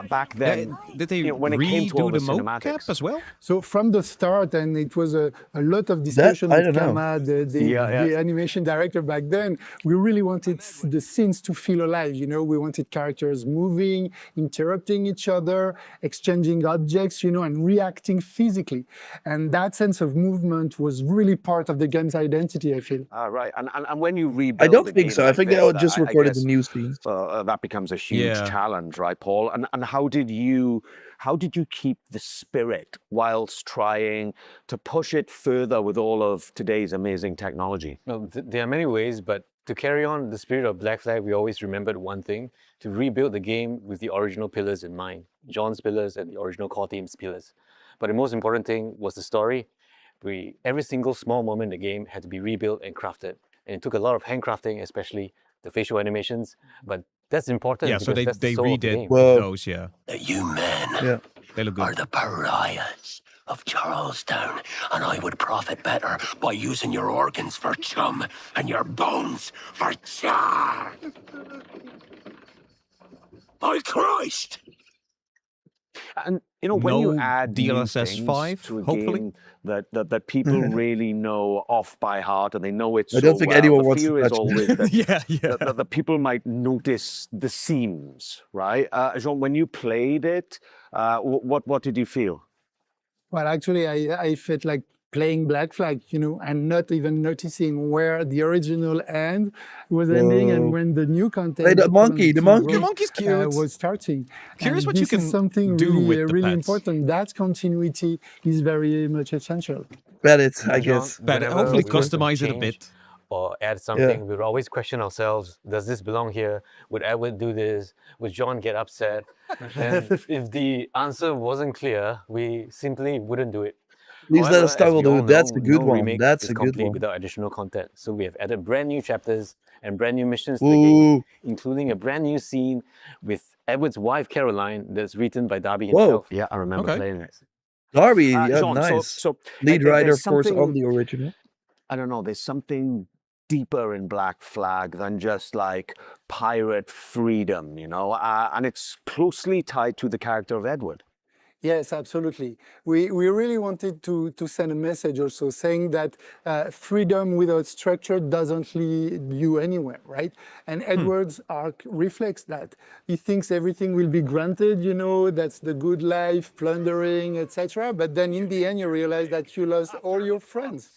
back then. Did they when it came to all redo the the cinematics mocap as well? So from the start, and it was a lot of discussion I with don't know. Kama, the animation director back then, we really wanted the scenes to feel alive. We wanted characters moving, interrupting each other, exchanging objects, and reacting physically. And that sense of movement was really part of the game's identity, I feel. Right. And when you rebuild I don't a think game so. I like think this, they all just I recorded guess, the new scenes. that becomes a huge Yeah. challenge, right, Paul? And how did you how did you keep the spirit whilst trying to push it further with all of today's amazing technology? Well, there are many ways, but to carry on the spirit of Black Flag, we always remembered one thing, to rebuild the game with the original pillars in mind, John's pillars and the original core team's pillars. But the most important thing was the story. Every single small moment in the game had to be rebuilt and crafted. And it took a lot of handcrafting, especially the facial animations, but that's important Yeah, so because that's the they soul of the redid game. those, yeah. You men They look good. are the pariahs of Charlestown, and I would profit better by using your organs for chum and your bones for char. By Christ! And you know, when you No add new DLSS things 5, to a hopefully. game that people really know off by heart and they know it I so don't think well, anyone the wants to fear is touch always it. that, that the people might notice the seams, right? Jean, when you played it, what did you feel? Well, actually, I felt like playing Black Flag, you know, and not even noticing where the original end was ending and when the new content. Hey, the monkey, the monkey. The monkey's cute. Was starting. Curious And what you this is can something do really, with the really pets. important. That continuity is very much essential. Bet it, I John, guess. But whenever hopefully we want to customize it a change bit. or add something, we would always question ourselves, does this belong here? Would Edward do this? Would John get upset? And if the answer wasn't clear, we simply wouldn't do it. Please let However, us toggle as we all dude. That's know, a good no one. remake That's is a good complete one. without additional content. So we have added brand new chapters and brand new missions to the game, including a brand new scene with Edward's wife, Caroline, that's written by Darby himself. Yeah, I remember playing it. Darby, yeah, Jean, nice. So Lead writer, there's of course, on something- the original. I don't know, there's something deeper in Black Flag than just like pirate freedom, you know, and it's closely tied to the character of Edward. Yes, absolutely. We really wanted to send a message also saying that freedom without structure doesn't lead you anywhere, right? And Edward's arc reflects that. He thinks everything will be granted, you know, that's the good life, plundering, etc. But then in the end, you realize that you lost all your friends.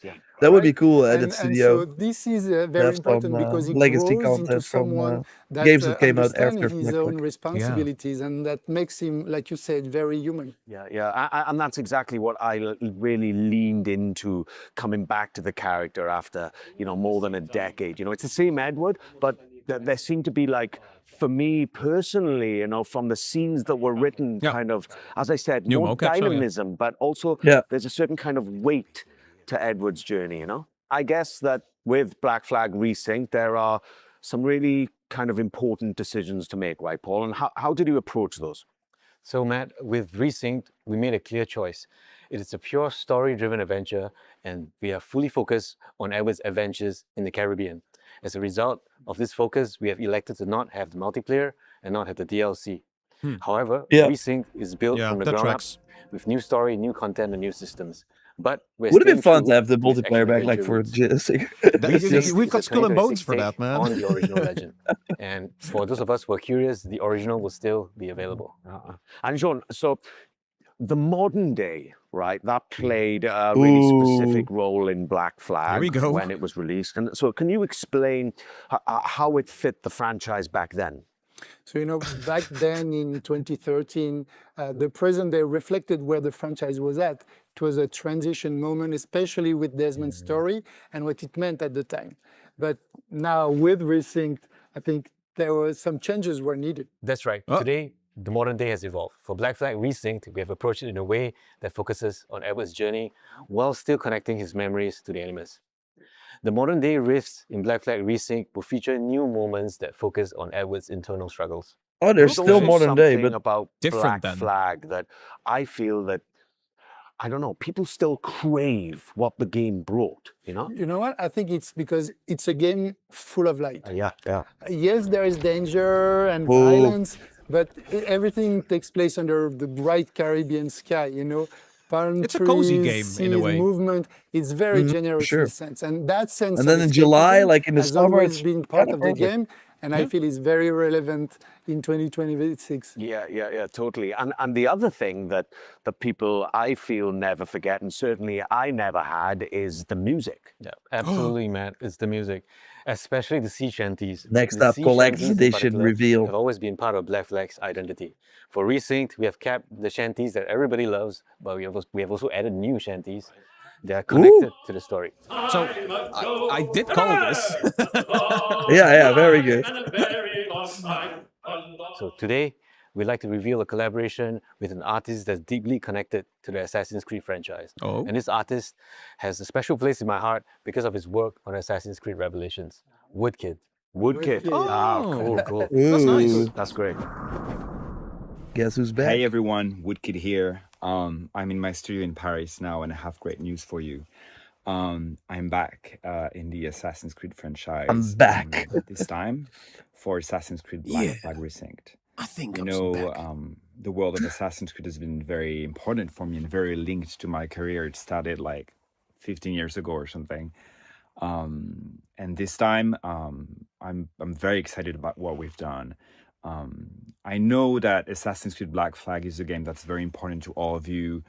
That would be cool at And the so studio. this is to very have important some, because it legacy grows into content from someone that games that came out understands after his Black own Flag. responsibilities, and that makes him, like you said, very human. Yeah, and that's exactly what I really leaned into coming back to the character after, you know, more than a decade. You know, it's the same Edward, but there seemed to be like, for me personally, you know, from the scenes that were written, kind of, as I said, New more mocap show, dynamism, but also there's a certain kind of weight to Edward's journey, you know? I guess that with Black Flag Resynced, there are some really kind of important decisions to make, right, Paul? And how did you approach those? So Matt, with Resynced, we made a clear choice. It is a pure story-driven adventure, and we are fully focused on Edward's adventures in the Caribbean. As a result of this focus, we have elected to not have the multiplayer and not have the DLC. However, Resynced is built from the that ground tracks. up with new story, new content, and new systems. But we're Would have been staying fun true to have the to its multiplayer back, like action-adventure for roots. just. We've got skull and bones for that, man. On the original legend. And for those of us who are curious, the original will still be available. And Jean, so the modern day, right, that played a really specific role in Black Flag we go. when it was released. And so can you explain how it fit the franchise back then? So, you know, back then in 2013, the present day reflected where the franchise was at. It was a transition moment, especially with Desmond's story and what it meant at the time. But now with Resynced, I think there were some changes were needed. That's right. Today, the modern day has evolved. For Black Flag Resynced, we have approached it in a way that focuses on Edward's journey while still connecting his memories to the animus. The modern day rifts in Black Flag Resynced will feature new moments that focus on Edward's internal struggles. Oh, there's still modern day, Something but about different Black then. Flag that I feel that, I don't know, people still crave what the game brought, you know? You know what? I think it's because it's a game full of light. Yeah. Yes, there is danger and violence, but everything takes place under the bright Caribbean sky, you know? Palm It's a cozy trees, game, in a seas, way. movement. It's very generous in sure. a sense. And that sense And of then in July, escapism like in the has summer, always it's been part kinda of the perfect. game. And I feel it's very relevant in 2026. Yeah, totally. And the other thing that the people I feel never forget, and certainly I never had, is the music. Yeah, absolutely, Matt. It's the music. Especially the sea shanties. Next The up, sea collector's shanties in edition particular reveal. have always been part of Black Flag's identity. For Resynced, we have kept the shanties that everybody loves, but we have also added new shanties that are connected to the story. So I did call this. Yeah, very good. So today, we'd like to reveal a collaboration with an artist that's deeply connected to the Assassin's Creed franchise. Oh. And this artist has a special place in my heart because of his work on Assassin's Creed Revelations, Woodkid. Woodkid. Oh. Ah, cool. Cool. That's nice. Ooh. That's great. Guess who's back? Hey everyone, Woodkid here. I'm in my studio in Paris now, and I have great news for you. I'm back in the Assassin's Creed franchise. I'm back. This time for Assassin's Creed Black Flag Resynced. I think You I'm know, back. the world of Assassin's Creed has been very important for me and very linked to my career. It started like 15 years ago or something. And this time, I'm very excited about what we've done. I know that Assassin's Creed Black Flag is a game that's very important to all of you.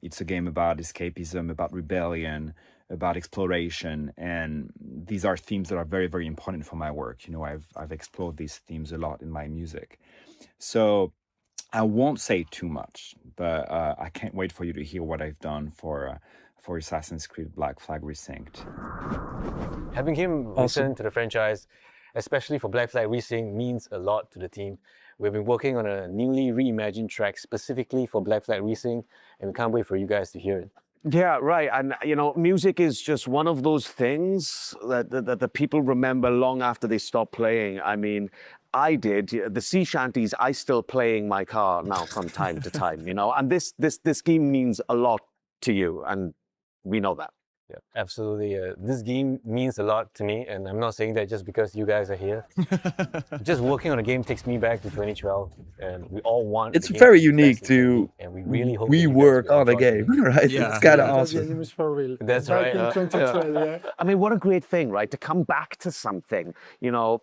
It's a game about escapism, about rebellion, about exploration, and these are themes that are very, very important for my work. You know, I've explored these themes a lot in my music. So I won't say too much, but I can't wait for you to hear what I've done for Assassin's Creed Black Flag Resynced. Having him Awesome. return to the franchise, especially for Black Flag Resynced, means a lot to the team. We've been working on a newly reimagined track specifically for Black Flag Resynced, and we can't wait for you guys to hear it. Yeah, right. And, you know, music is just one of those things that the people remember long after they stop playing. I mean, I did. The sea shanties, I still play in my car now from time to time, you know. And this game means a lot to you, and we know that. Yeah, absolutely. This game means a lot to me, and I'm not saying that just because you guys are here. Just working on a game takes me back to 2012, and we all want. It's the game very to be unique best it can to be, and we really hope that you guys rework will on a enjoy the game, right? Yeah. It's kind of Yeah. awesome. Games for real. That's Back right. in 2012, yeah. I mean, what a great thing, right? To come back to something, you know,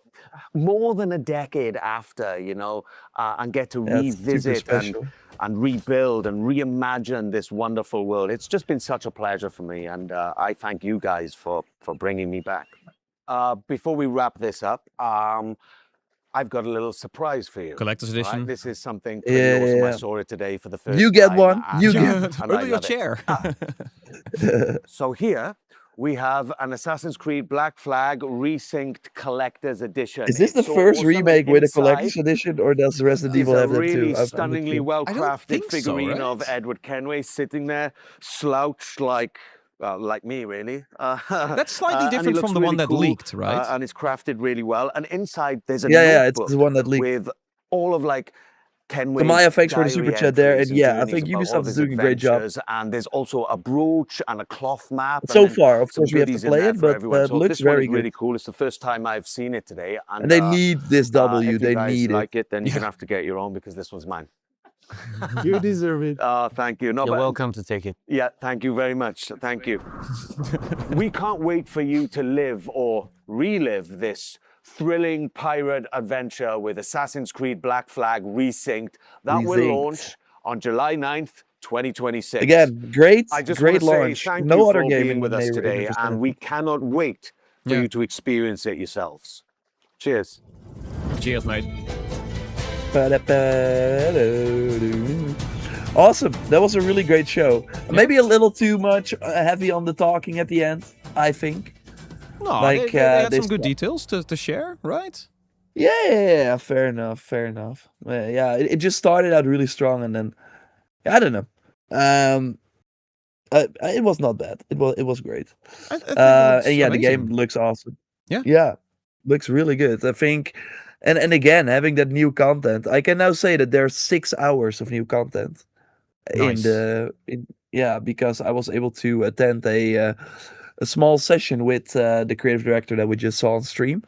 more than a decade after, you know, and get to Yeah, it's super revisit special. and rebuild and reimagine this wonderful world. It's just been such a pleasure for me, and I thank you guys for bringing me back. Before we wrap this up, I've got a little surprise for you. Collector's all right? edition. This is something pretty awesome. I Yeah. saw it today for the first You get time. one. You and- get. and I Under your love it. chair. So here we have an Assassin's Creed Black Flag Resynced Collector's Edition. Is this the It's so first awesome. remake with a Inside collector's edition, or does Resident is Evil a have that really too? I'm stunningly looking. well-crafted think so, figurine of right? Edward Kenway sitting there, slouched like me, really. That's slightly and he different looks from the really one that cool, leaked, right? and it's crafted really well. And inside there's a Yeah, it's notebook the one that leaked. with all of like Kenway's Maya, thanks for the diary super chat there, entries and yeah, I journeys think about all Ubisoft of is his doing a great job. adventures. And there's also a brooch and a cloth map. and So then far, of some course, we have to goodies in play there it, for but everyone. it So looks this one very is really good. cool. It's the first time I've seen it today. And they need this W. If They you guys need it. like it, then you're Yeah. gonna have to get your own because this one's mine. You deserve it. Thank you. No, You're but- welcome to take it. Yeah, thank you very much. Thank you. We can't wait for you to live or relive this thrilling pirate adventure with Assassin's Creed Black Flag Resynced. That will Resynced. launch on July 9th, 2026. Again, great, I just great want to say launch. thank No you other for game being in with the us neighbor- in today, the and vicinity. we cannot wait for Yeah. you to experience it yourselves. Cheers. Cheers, mate. Awesome. That was a really great show. Maybe a little too much heavy on the talking at the end, I think. No, Like, they had they some good st- details to share, right? Yeah, fair enough, fair enough. Yeah, it just started out really strong, and then I don't know. It was not bad. It was great. I think it looks And yeah, the game amazing. looks awesome. Yeah. Yeah, looks really good. I think, and again, having that new content, I can now say that there's 6 hours of new content Nice. yeah, because I was able to attend a small session with the creative director that we just saw on stream,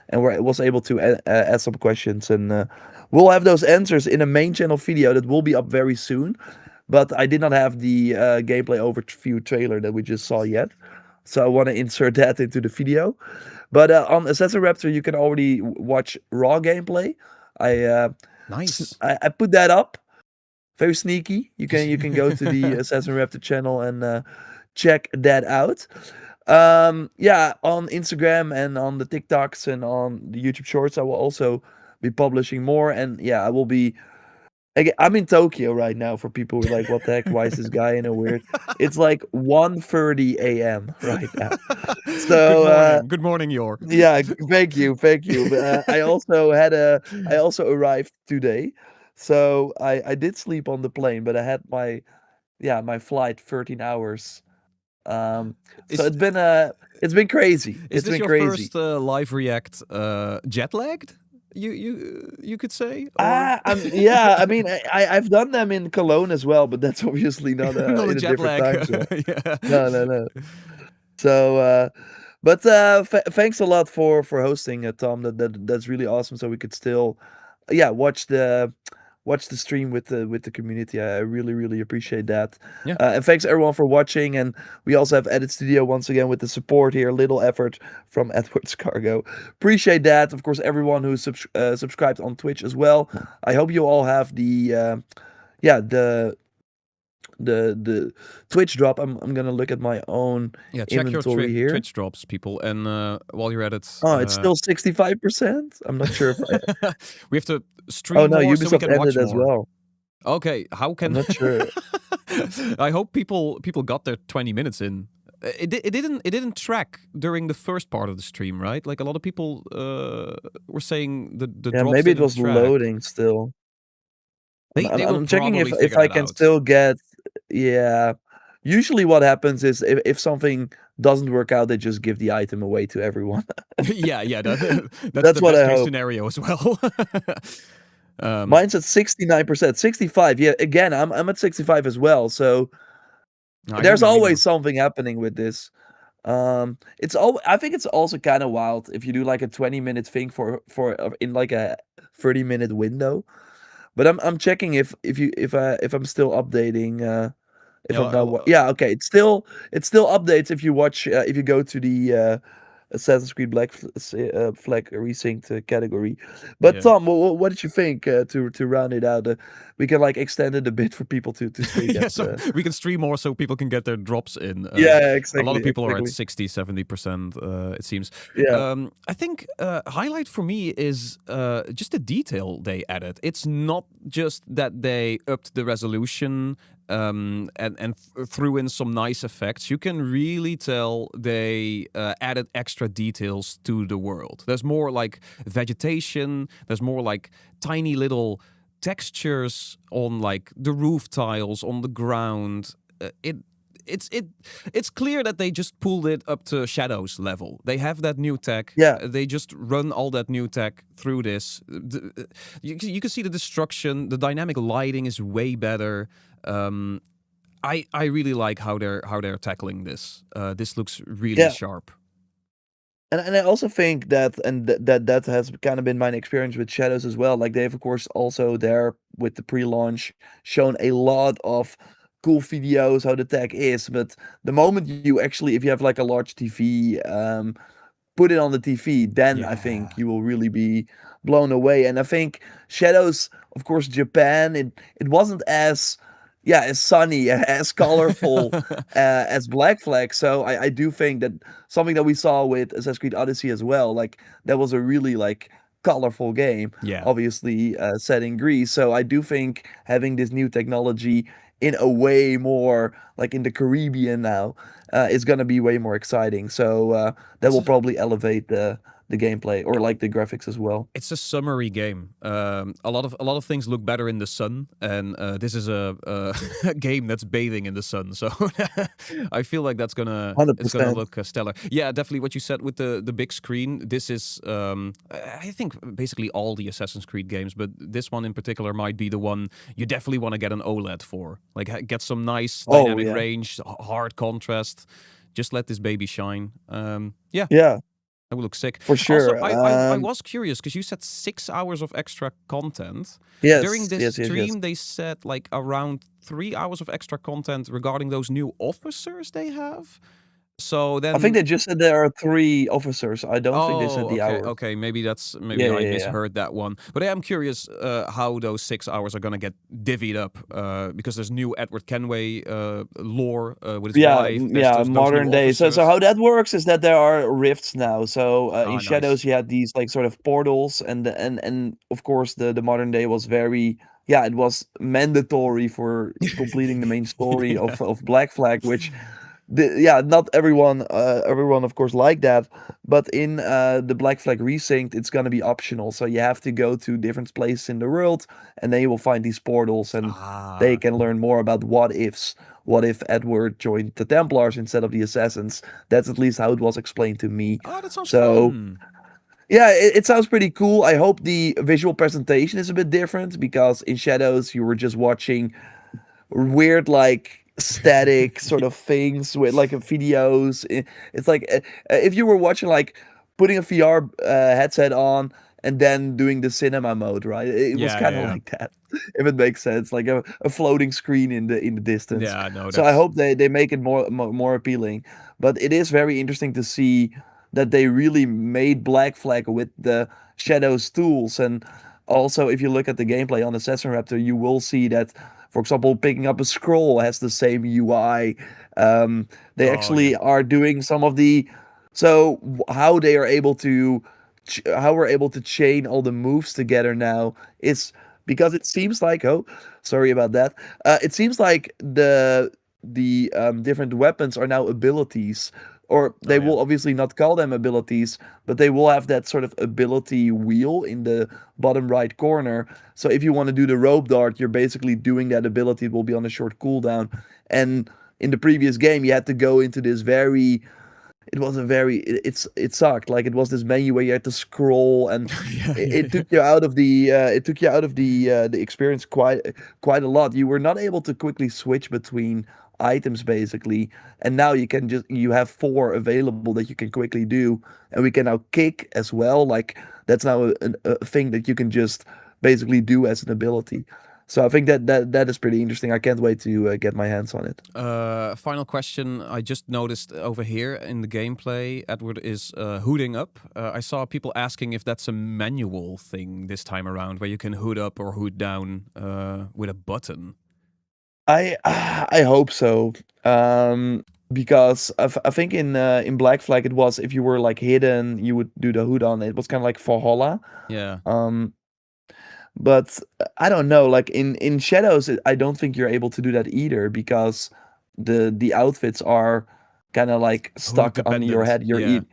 and where I was able to add some questions, and we'll have those answers in a main channel video that will be up very soon. But I did not have the gameplay overview trailer that we just saw yet, so I want to insert that into the video. But on JorRaptor, you can already watch raw gameplay. Nice. I put that up. Very sneaky. You can go to the JorRaptor channel and check that out. Yeah, on Instagram and on the TikToks and on the YouTube Shorts, I will also be publishing more. And yeah, I will be. I'm in Tokyo right now. For people who are like, "What the heck? Why is this guy in a weird?" It's like 1:30 a.m. right now. Good So morning. Good morning, Yor. yeah, thank you, thank you. But I also arrived today, so I did sleep on the plane, but I had my flight 13 hours. So Is it's been crazy. is It's this been your crazy. first live react jet lagged? You could say, or Yeah, I mean, I've done them in Cologne as well, but that's obviously not not a in a jet different lag. time zone. Yeah. No, no, no. So, but thanks a lot for hosting, Tom. That's really awesome. So we could still, yeah, watch the stream with the community. I really really appreciate that. Yeah. And thanks everyone for watching. And we also have Edit Studio once again with the support here. Little effort from Edwards Cargo. Appreciate that. Of course, everyone who's subscribed on Twitch as well. I hope you all have yeah the Twitch drop. I'm gonna look at my own Yeah, check your inventory here. Twitch drops, people, and while you're at it, Oh, it's still 65%. I'm not sure if I. we have to Oh stream no, more so we Ubisoft can ended watch as more. well. Okay, how can I'm not sure. I hope people got their 20 minutes in. It didn't track during the first part of the stream, right? Like a lot of people were saying the Yeah, drops maybe it didn't was track. loading still. They will I'm checking probably if figure I that can out. still get. Yeah. Usually what happens is if something doesn't work out, they just give the item away to everyone. Yeah, that's That's the what best I case hope. scenario as well. Mine's at 69%, 65. Yeah, again, I'm at 65 as well. So I hear there's my neighbor. always something happening with this. I think it's also kind of wild if you do like a 20-minute thing for in like a 30-minute window. But I'm checking if I'm still updating. If Yeah, I'm not, yeah, okay. It still updates if you watch if you go to the Assassin's Creed Black Flag Resynced category. But Yeah. Tom, what did you think to round it out? We can like extend it a bit for people to still Yeah, get. so we can stream more so people can get their drops in. Yeah, A lot of exactly, people are at exactly. 60, 70%, it seems. Yeah. I think highlight for me is just the detail they added. It's not just that they upped the resolution and threw in some nice effects. You can really tell they added extra details to the world. There's more like vegetation. There's more like tiny little textures on like the roof tiles on the ground. It's clear that they just pulled it up to Shadows level. They have that new tech. Yeah. They just run all that new tech through this. You can see the destruction. The dynamic lighting is way better. I really like how they're tackling this. This looks really Yeah. sharp. And I also think that that has kind of been my experience with Shadows as well. Like they've of course also there with the pre-launch shown a lot of cool videos how the tech is, but the moment you actually if you have like a large TV, put it on the TV, then I think you will really be blown away. And I think Shadows, of course, Japan, it wasn't as as sunny, as colorful as Black Flag. So I do think that something that we saw with Assassin's Creed Odyssey as well, like that was a really like colorful game. Yeah. Obviously set in Greece. So I do think having this new technology in a way more like in the Caribbean now is gonna be way more exciting. So that will probably elevate the gameplay or like the graphics as well. It's a summery game. A lot of things look better in the sun, and this is a game that's bathing in the sun. So I feel like it's gonna 100%. look stellar. Yeah, definitely what you said with the big screen. This is I think basically all the Assassin's Creed games, but this one in particular might be the one you definitely want to get an OLED for. Like get some nice dynamic yeah. range, hard contrast. Just let this baby shine. Yeah. Yeah. That would look sick. For sure. Also, I was curious because you said 6 hours of extra content. Yes, During this yes. stream, they said like around 3 hours of extra content regarding those new officers they have. So I think then they just said there are 3 officers. I don't think they said the okay, hour. okay. Maybe Yeah, I yeah, yeah. misheard that one. But I am curious how those 6 hours are gonna get divvied up because there's new Edward Kenway lore with his Yeah, wife. There's yeah, those new modern day. So officers. how that works is that there are rifts now. So in Ah, Shadows nice. you had these like sort of portals, and of course the modern day was very, yeah, it was mandatory for completing the main story Yeah. of Black Flag, which yeah, not everyone of course like that, but in the Black Flag Resynced it's gonna be optional. So you have to go to different places in the world, and then you will find these portals, and they Ah. can learn more about what ifs. What if Edward joined the Templars instead of the Assassins? That's at least how it was explained to me. Oh, that sounds So fun. yeah, it sounds pretty cool. I hope the visual presentation is a bit different, because in Shadows you were just watching weird like static sort of things with like videos. It's like if you were watching like putting a VR headset on and then doing the cinema mode, right? It was Yeah, kind of yeah, like that, if it makes sense, like a floating screen in the distance. yeah. No, So I that's hope they make it more appealing. But it is very interesting to see that they really made Black Flag with the Shadows tools. And also, if you look at the gameplay on Assassin Raptor, you will see that, for example, picking up a scroll has the same UI. They Oh, yeah. actually are doing some of the, so how they are able to how we're able to chain all the moves together now is because it seems like, oh, sorry about that. It seems like the different weapons are now abilities, or Oh, they yeah. will obviously not call them abilities, but they will have that sort of ability wheel in the bottom right corner. So if you want to do the rope dart, you're basically doing that ability. It will be on a short cooldown. And in the previous game, you had to go into this very, it was a very, it sucked. Like it was this menu where you had to scroll, and Yeah, it, yeah, it yeah. took you out of the experience quite a lot. You were not able to quickly switch between items basically, and now you have 4 available that you can quickly do, and we can now kick as well. Like that's now a thing that you can just basically do as an ability. So I think that is pretty interesting. I can't wait to get my hands on it. Final question. I just noticed over here in the gameplay, Edward is hooting up. I saw people asking if that's a manual thing this time around, where you can hood up or hood down with a button. I hope so. Because I think in Black Flag it was, if you were like hidden, you would do the hood on. It was kind of like Valhalla. Yeah. But I don't know. Like in Shadows, I don't think you're able to do that either, because the outfits are kind of like Hood stuck on your dependent. head.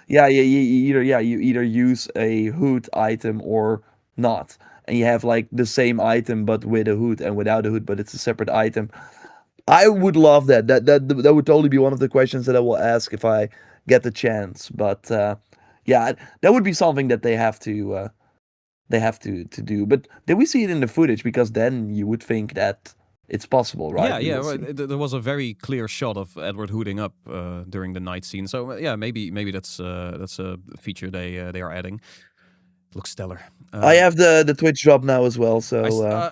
Yeah. Yeah, you either use a hood item or not, and you have like the same item but with a hood and without a hood, but it's a separate item. I would love that. That would totally be one of the questions that I will ask if I get the chance. But yeah, that would be something that they have to do. But did we see it in the footage? Because then you would think that it's possible, right? Yeah, We yeah. will Well, see. there was a very clear shot of Edward hooting up during the night scene. So yeah, maybe that's a feature they are adding. Looks stellar. I have the Twitch drop now as well, so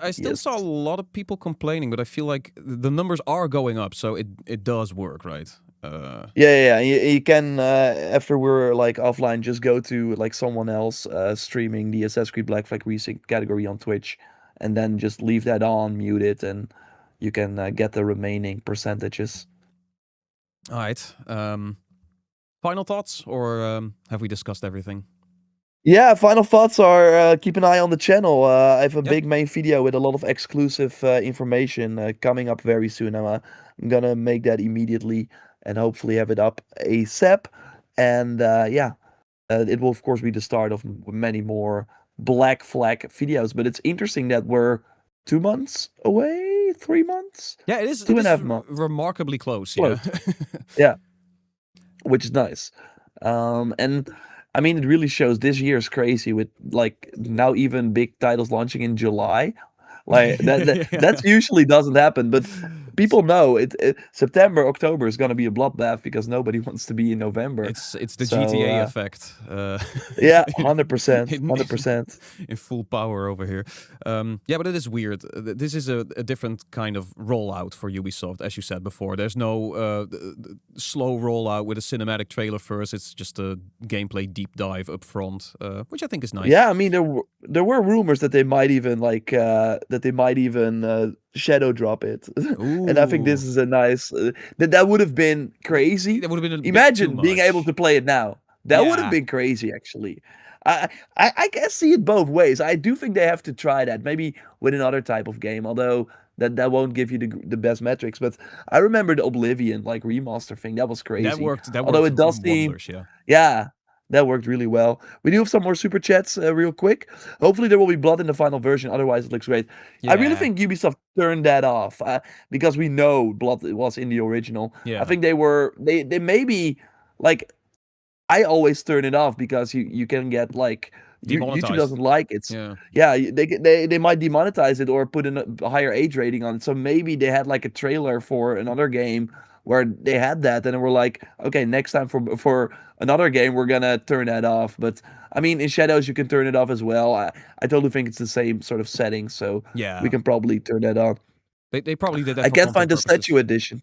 I still yes. saw a lot of people complaining, but I feel like the numbers are going up, so it does work, right? Yeah. You can after we're like offline, just go to like someone else streaming the Assassin's Creed Black Flag Resync category on Twitch, and then just leave that on, mute it, and you can get the remaining percentages. All right. Final thoughts, or have we discussed everything? Yeah, final thoughts are keep an eye on the channel. I have a Yep. big main video with a lot of exclusive information coming up very soon. I'm gonna make that immediately and hopefully have it up ASAP. And yeah, it will of course be the start of many more Black Flag videos. But it's interesting that we're 2 months away, 3 months, Yeah, it is. two It and a is half months remarkably close. Yeah. close. Yeah, which is nice. And I mean, it really shows this year is crazy with like now even big titles launching in July. Like that's usually doesn't happen, but people know September, October is gonna be a bloodbath because nobody wants to be in November. It's the So GTA effect. yeah, 100%, in, 100%. in full power over here. Yeah, but it is weird. This is a different kind of rollout for Ubisoft, as you said before. There's no slow rollout with a cinematic trailer first. It's just a gameplay deep dive up front, which I think is nice. Yeah, I mean there were rumors that they might even shadow drop it, and I think this Ooh. is a nice. That would have been crazy. That would have been a bit too Imagine being able much. to play it now. That would have Yeah. been crazy, actually. I can see it both ways. I do think they have to try that, maybe with another type of game, although that won't give you the best metrics. But I remember the Oblivion like remaster thing. That was crazy. That Although worked it does seem, wonders, yeah. yeah, that worked really well. We do have some more super chats real quick. Hopefully there will be blood in the final version. Otherwise, it looks great. I really Yeah. think Ubisoft turned that off because we know blood was in the original. Yeah. I think they maybe like. I always turn it off because you can get like YouTube Demonetized. doesn't like it. Yeah. They might demonetize it or put a higher age rating on it. So maybe they had like a trailer for another game where they had that, and we're like, okay, next time for another game we're gonna turn that off. But I mean, in Shadows you can turn it off as well. I totally think it's the same sort of setting, so Yeah. we can probably turn that on. They probably did that I for can't find content the purposes. statue edition.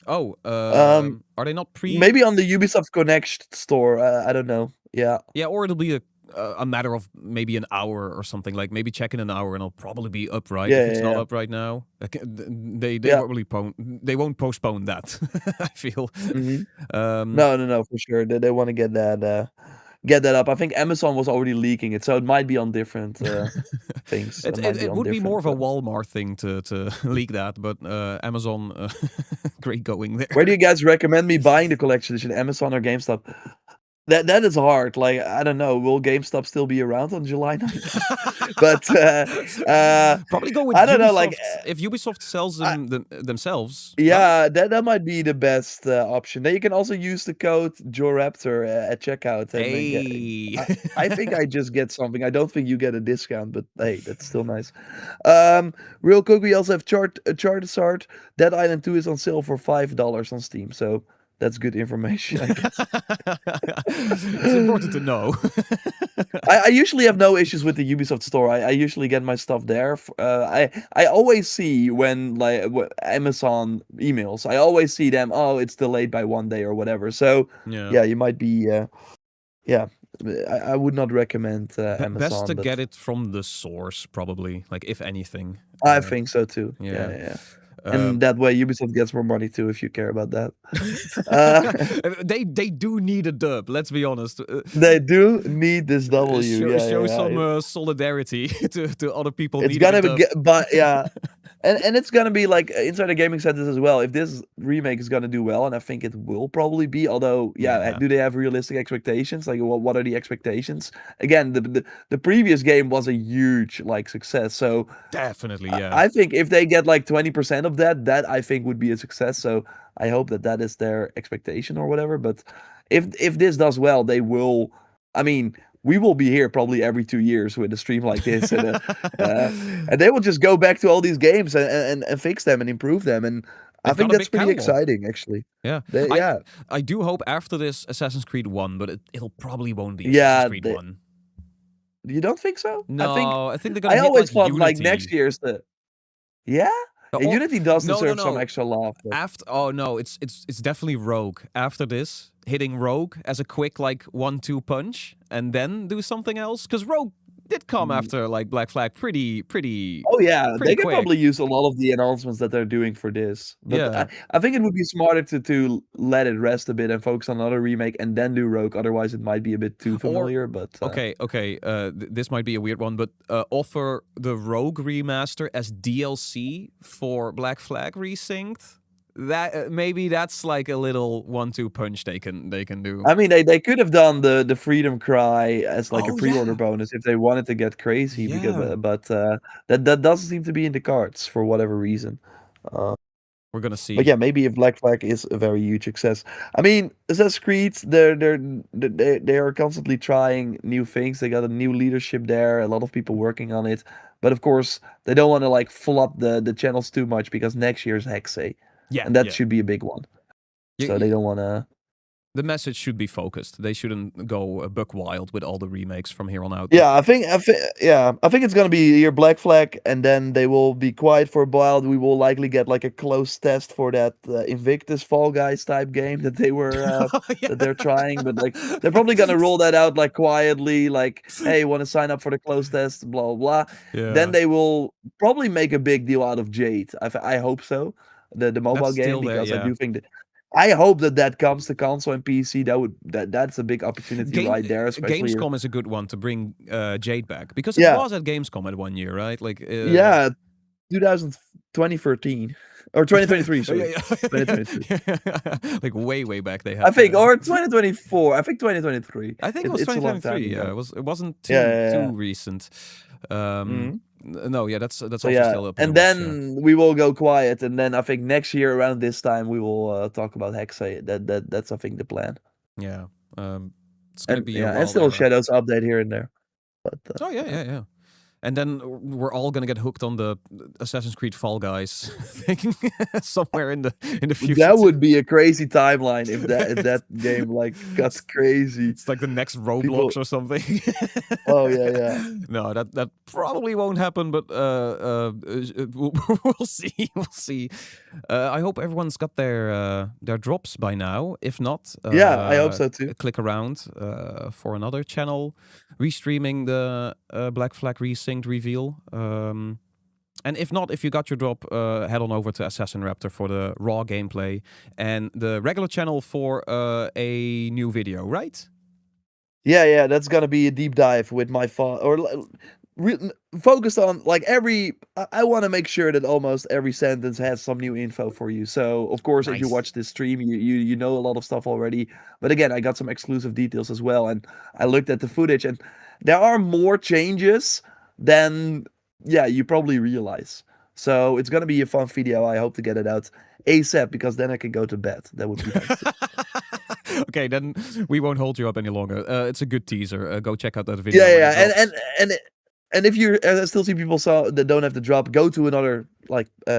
Oh, are they not pre? Maybe on the Ubisoft Connect store. I don't know. Yeah. Yeah, or it'll be a matter of maybe an hour or something. Like maybe check in an hour and it'll probably be up, right? Yeah, If it's yeah, not yeah. up right now, they Yeah. they won't postpone that. I feel. No, for sure. They want to get that up. I think Amazon was already leaking it, so it might be on different things. It would be more of a Walmart thing to leak that, but Amazon, great going there. Where do you guys recommend me buying the collection edition? Amazon or GameStop? That is hard. Like I don't know. Will GameStop still be around on July 9th? But Probably go with I don't Ubisoft. know. Like If Ubisoft sells them themselves. yeah, that might be the best option. Then you can also use the code JorRaptor at checkout. And Hey. I think I just get something. I don't think you get a discount, but hey, that's still nice. Real quick, we also have Charizard. Dead Island 2 is on sale for $5 on Steam, so that's good information, I guess. It's important to know. I usually have no issues with the Ubisoft store. I usually get my stuff there. I always see when like Amazon emails. I always see them. Oh, it's delayed by 1 day or whatever. So yeah, you might be. Yeah, I would not recommend Amazon. Best to but get it from the source, probably. Like if anything. I think so too. Yeah. Yeah. And that way Ubisoft gets more money too, if you care about that. They do need a dub. Let's be honest. They do need this W. Show some solidarity to other people. It's needing a gonna dub. but yeah, and it's gonna be like inside the gaming centers as well. If this remake is gonna do well, and I think it will probably be. Although, yeah, do they have realistic expectations? Like, what are the expectations? Again, the previous game was a huge like success. So Definitely, yeah. I think if they get like 20% of that I think would be a success. So I hope that is their expectation or whatever. But if this does well, they will. I mean, we will be here probably every 2 years with a stream like this, and they will just go back to all these games and fix them and improve them. And I They've think got a that's big pretty catalog. exciting, actually. Yeah. Yeah. I do hope after this Assassin's Creed 1, but it'll probably won't be Yeah, Assassin's Creed 1. You don't think so? No, I think they're gonna I hit, always like, thought like next Unity. year's the. Yeah. Or- Unity does no, deserve no, some no. extra love. But... Oh no, it's definitely Rogue. After this, hitting Rogue as a quick like 1-2 punch, and then do something else. Because Rogue did come after like Black Flag pretty. Oh yeah, pretty they could quick. probably use a lot of the announcements that they're doing for this. But Yeah. I think it would be smarter to let it rest a bit and focus on another remake and then do Rogue. Otherwise, it might be a bit too familiar. But Okay. This might be a weird one, but offer the Rogue remaster as DLC for Black Flag Resynced. That maybe that's like a little 1-2 punch they can do. I mean, they could have done the Freedom Cry as like a Oh, pre-order yeah. bonus if they wanted to get crazy. Yeah. Because, but that doesn't seem to be in the cards for whatever reason. We're gonna see. But yeah, maybe if Black Flag is a very huge success. I mean, Assassin's Creed, they are constantly trying new things. They got a new leadership there, a lot of people working on it. But of course, they don't want to like flood the channels too much because next year's Hexay, Yeah, and that yeah. should be a big one. You- So they don't want to. The message should be focused. They shouldn't go buck wild with all the remakes from here on out. Yeah, I think it's gonna be your Black Flag, and then they will be quiet for a while. We will likely get like a close test for that Invictus Fall Guys type game that they were that they're trying, but like they're probably gonna roll that out like quietly, like, hey, want to sign up for the close test, blah blah blah. Yeah. Then they will probably make a big deal out of Jade. I hope so, the mobile That's game, still there, because I yeah. do think that. I hope that comes to console and PC. That's a big opportunity right there, especially. Gamescom is a good one to bring Jade back because Yeah. it was at Gamescom at 1 year, right? Like Yeah, 2013 or 2023. Sorry, Yeah, 2023. like way back they had. I think, or 2024. I think 2023. I think it was It's a long time 2023. Yeah, ago. it wasn't too Yeah. too recent. Mhm. No, yeah, that's So also yeah, still up in and the watch, then we will go quiet, and then I think next year around this time we will talk about Hexay. That's I think the plan. Yeah, it's gonna And be a yeah, and wild still era. Shadows update here and there. But Oh yeah. And then we're all gonna get hooked on the Assassin's Creed Fall Guys thing somewhere in the future. that would be a crazy timeline if that game like got crazy. It's like the next Roblox People- or something. Oh yeah. No, that probably won't happen, but we'll see. We'll see. I hope everyone's got their drops by now. If not, Yeah, I hope so too. Click around for another channel restreaming the Black Flag Resynced reveal. And if not, if you got your drop, head on over to Assassin Raptor for the raw gameplay and the regular channel for a new video, right? Yeah, that's gonna be a deep dive with my focused on like I want to make sure that almost every sentence has some new info for you. So of course, if you Nice. watch this stream, you know a lot of stuff already. But again, I got some exclusive details as well, and I looked at the footage, and there are more changes than you probably realize. So it's gonna be a fun video. I hope to get it out ASAP because then I can go to bed. That would be nice. Okay, then we won't hold you up any longer. It's a good teaser. Go check out that video. when Yeah, it drops. and if you I still see people that don't have the drop, go to another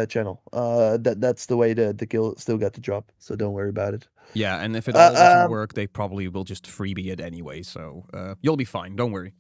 channel. That's the way the kill still got the drop. So don't worry about it. Yeah, and if it all doesn't work, they probably will just freebie it anyway. So you'll be fine. Don't worry.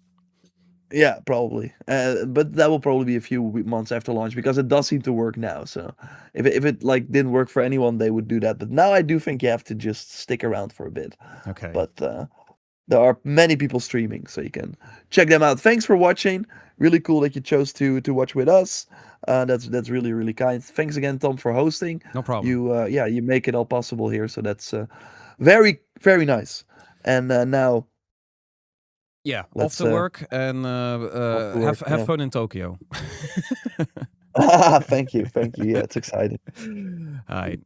Yeah, probably. But that will probably be a few months after launch because it does seem to work now. So if it like didn't work for anyone, they would do that. But now I do think you have to just stick around for a bit. Okay. But there are many people streaming, so you can check them out. Thanks for watching. Really cool that you chose to watch with us. That's really, really kind. Thanks again, Tom, for hosting. No problem. You make it all possible here, so that's very, very nice. And now Yeah, off let's, to work and work, have yeah. fun in Tokyo. Thank you. Yeah, it's exciting. All right.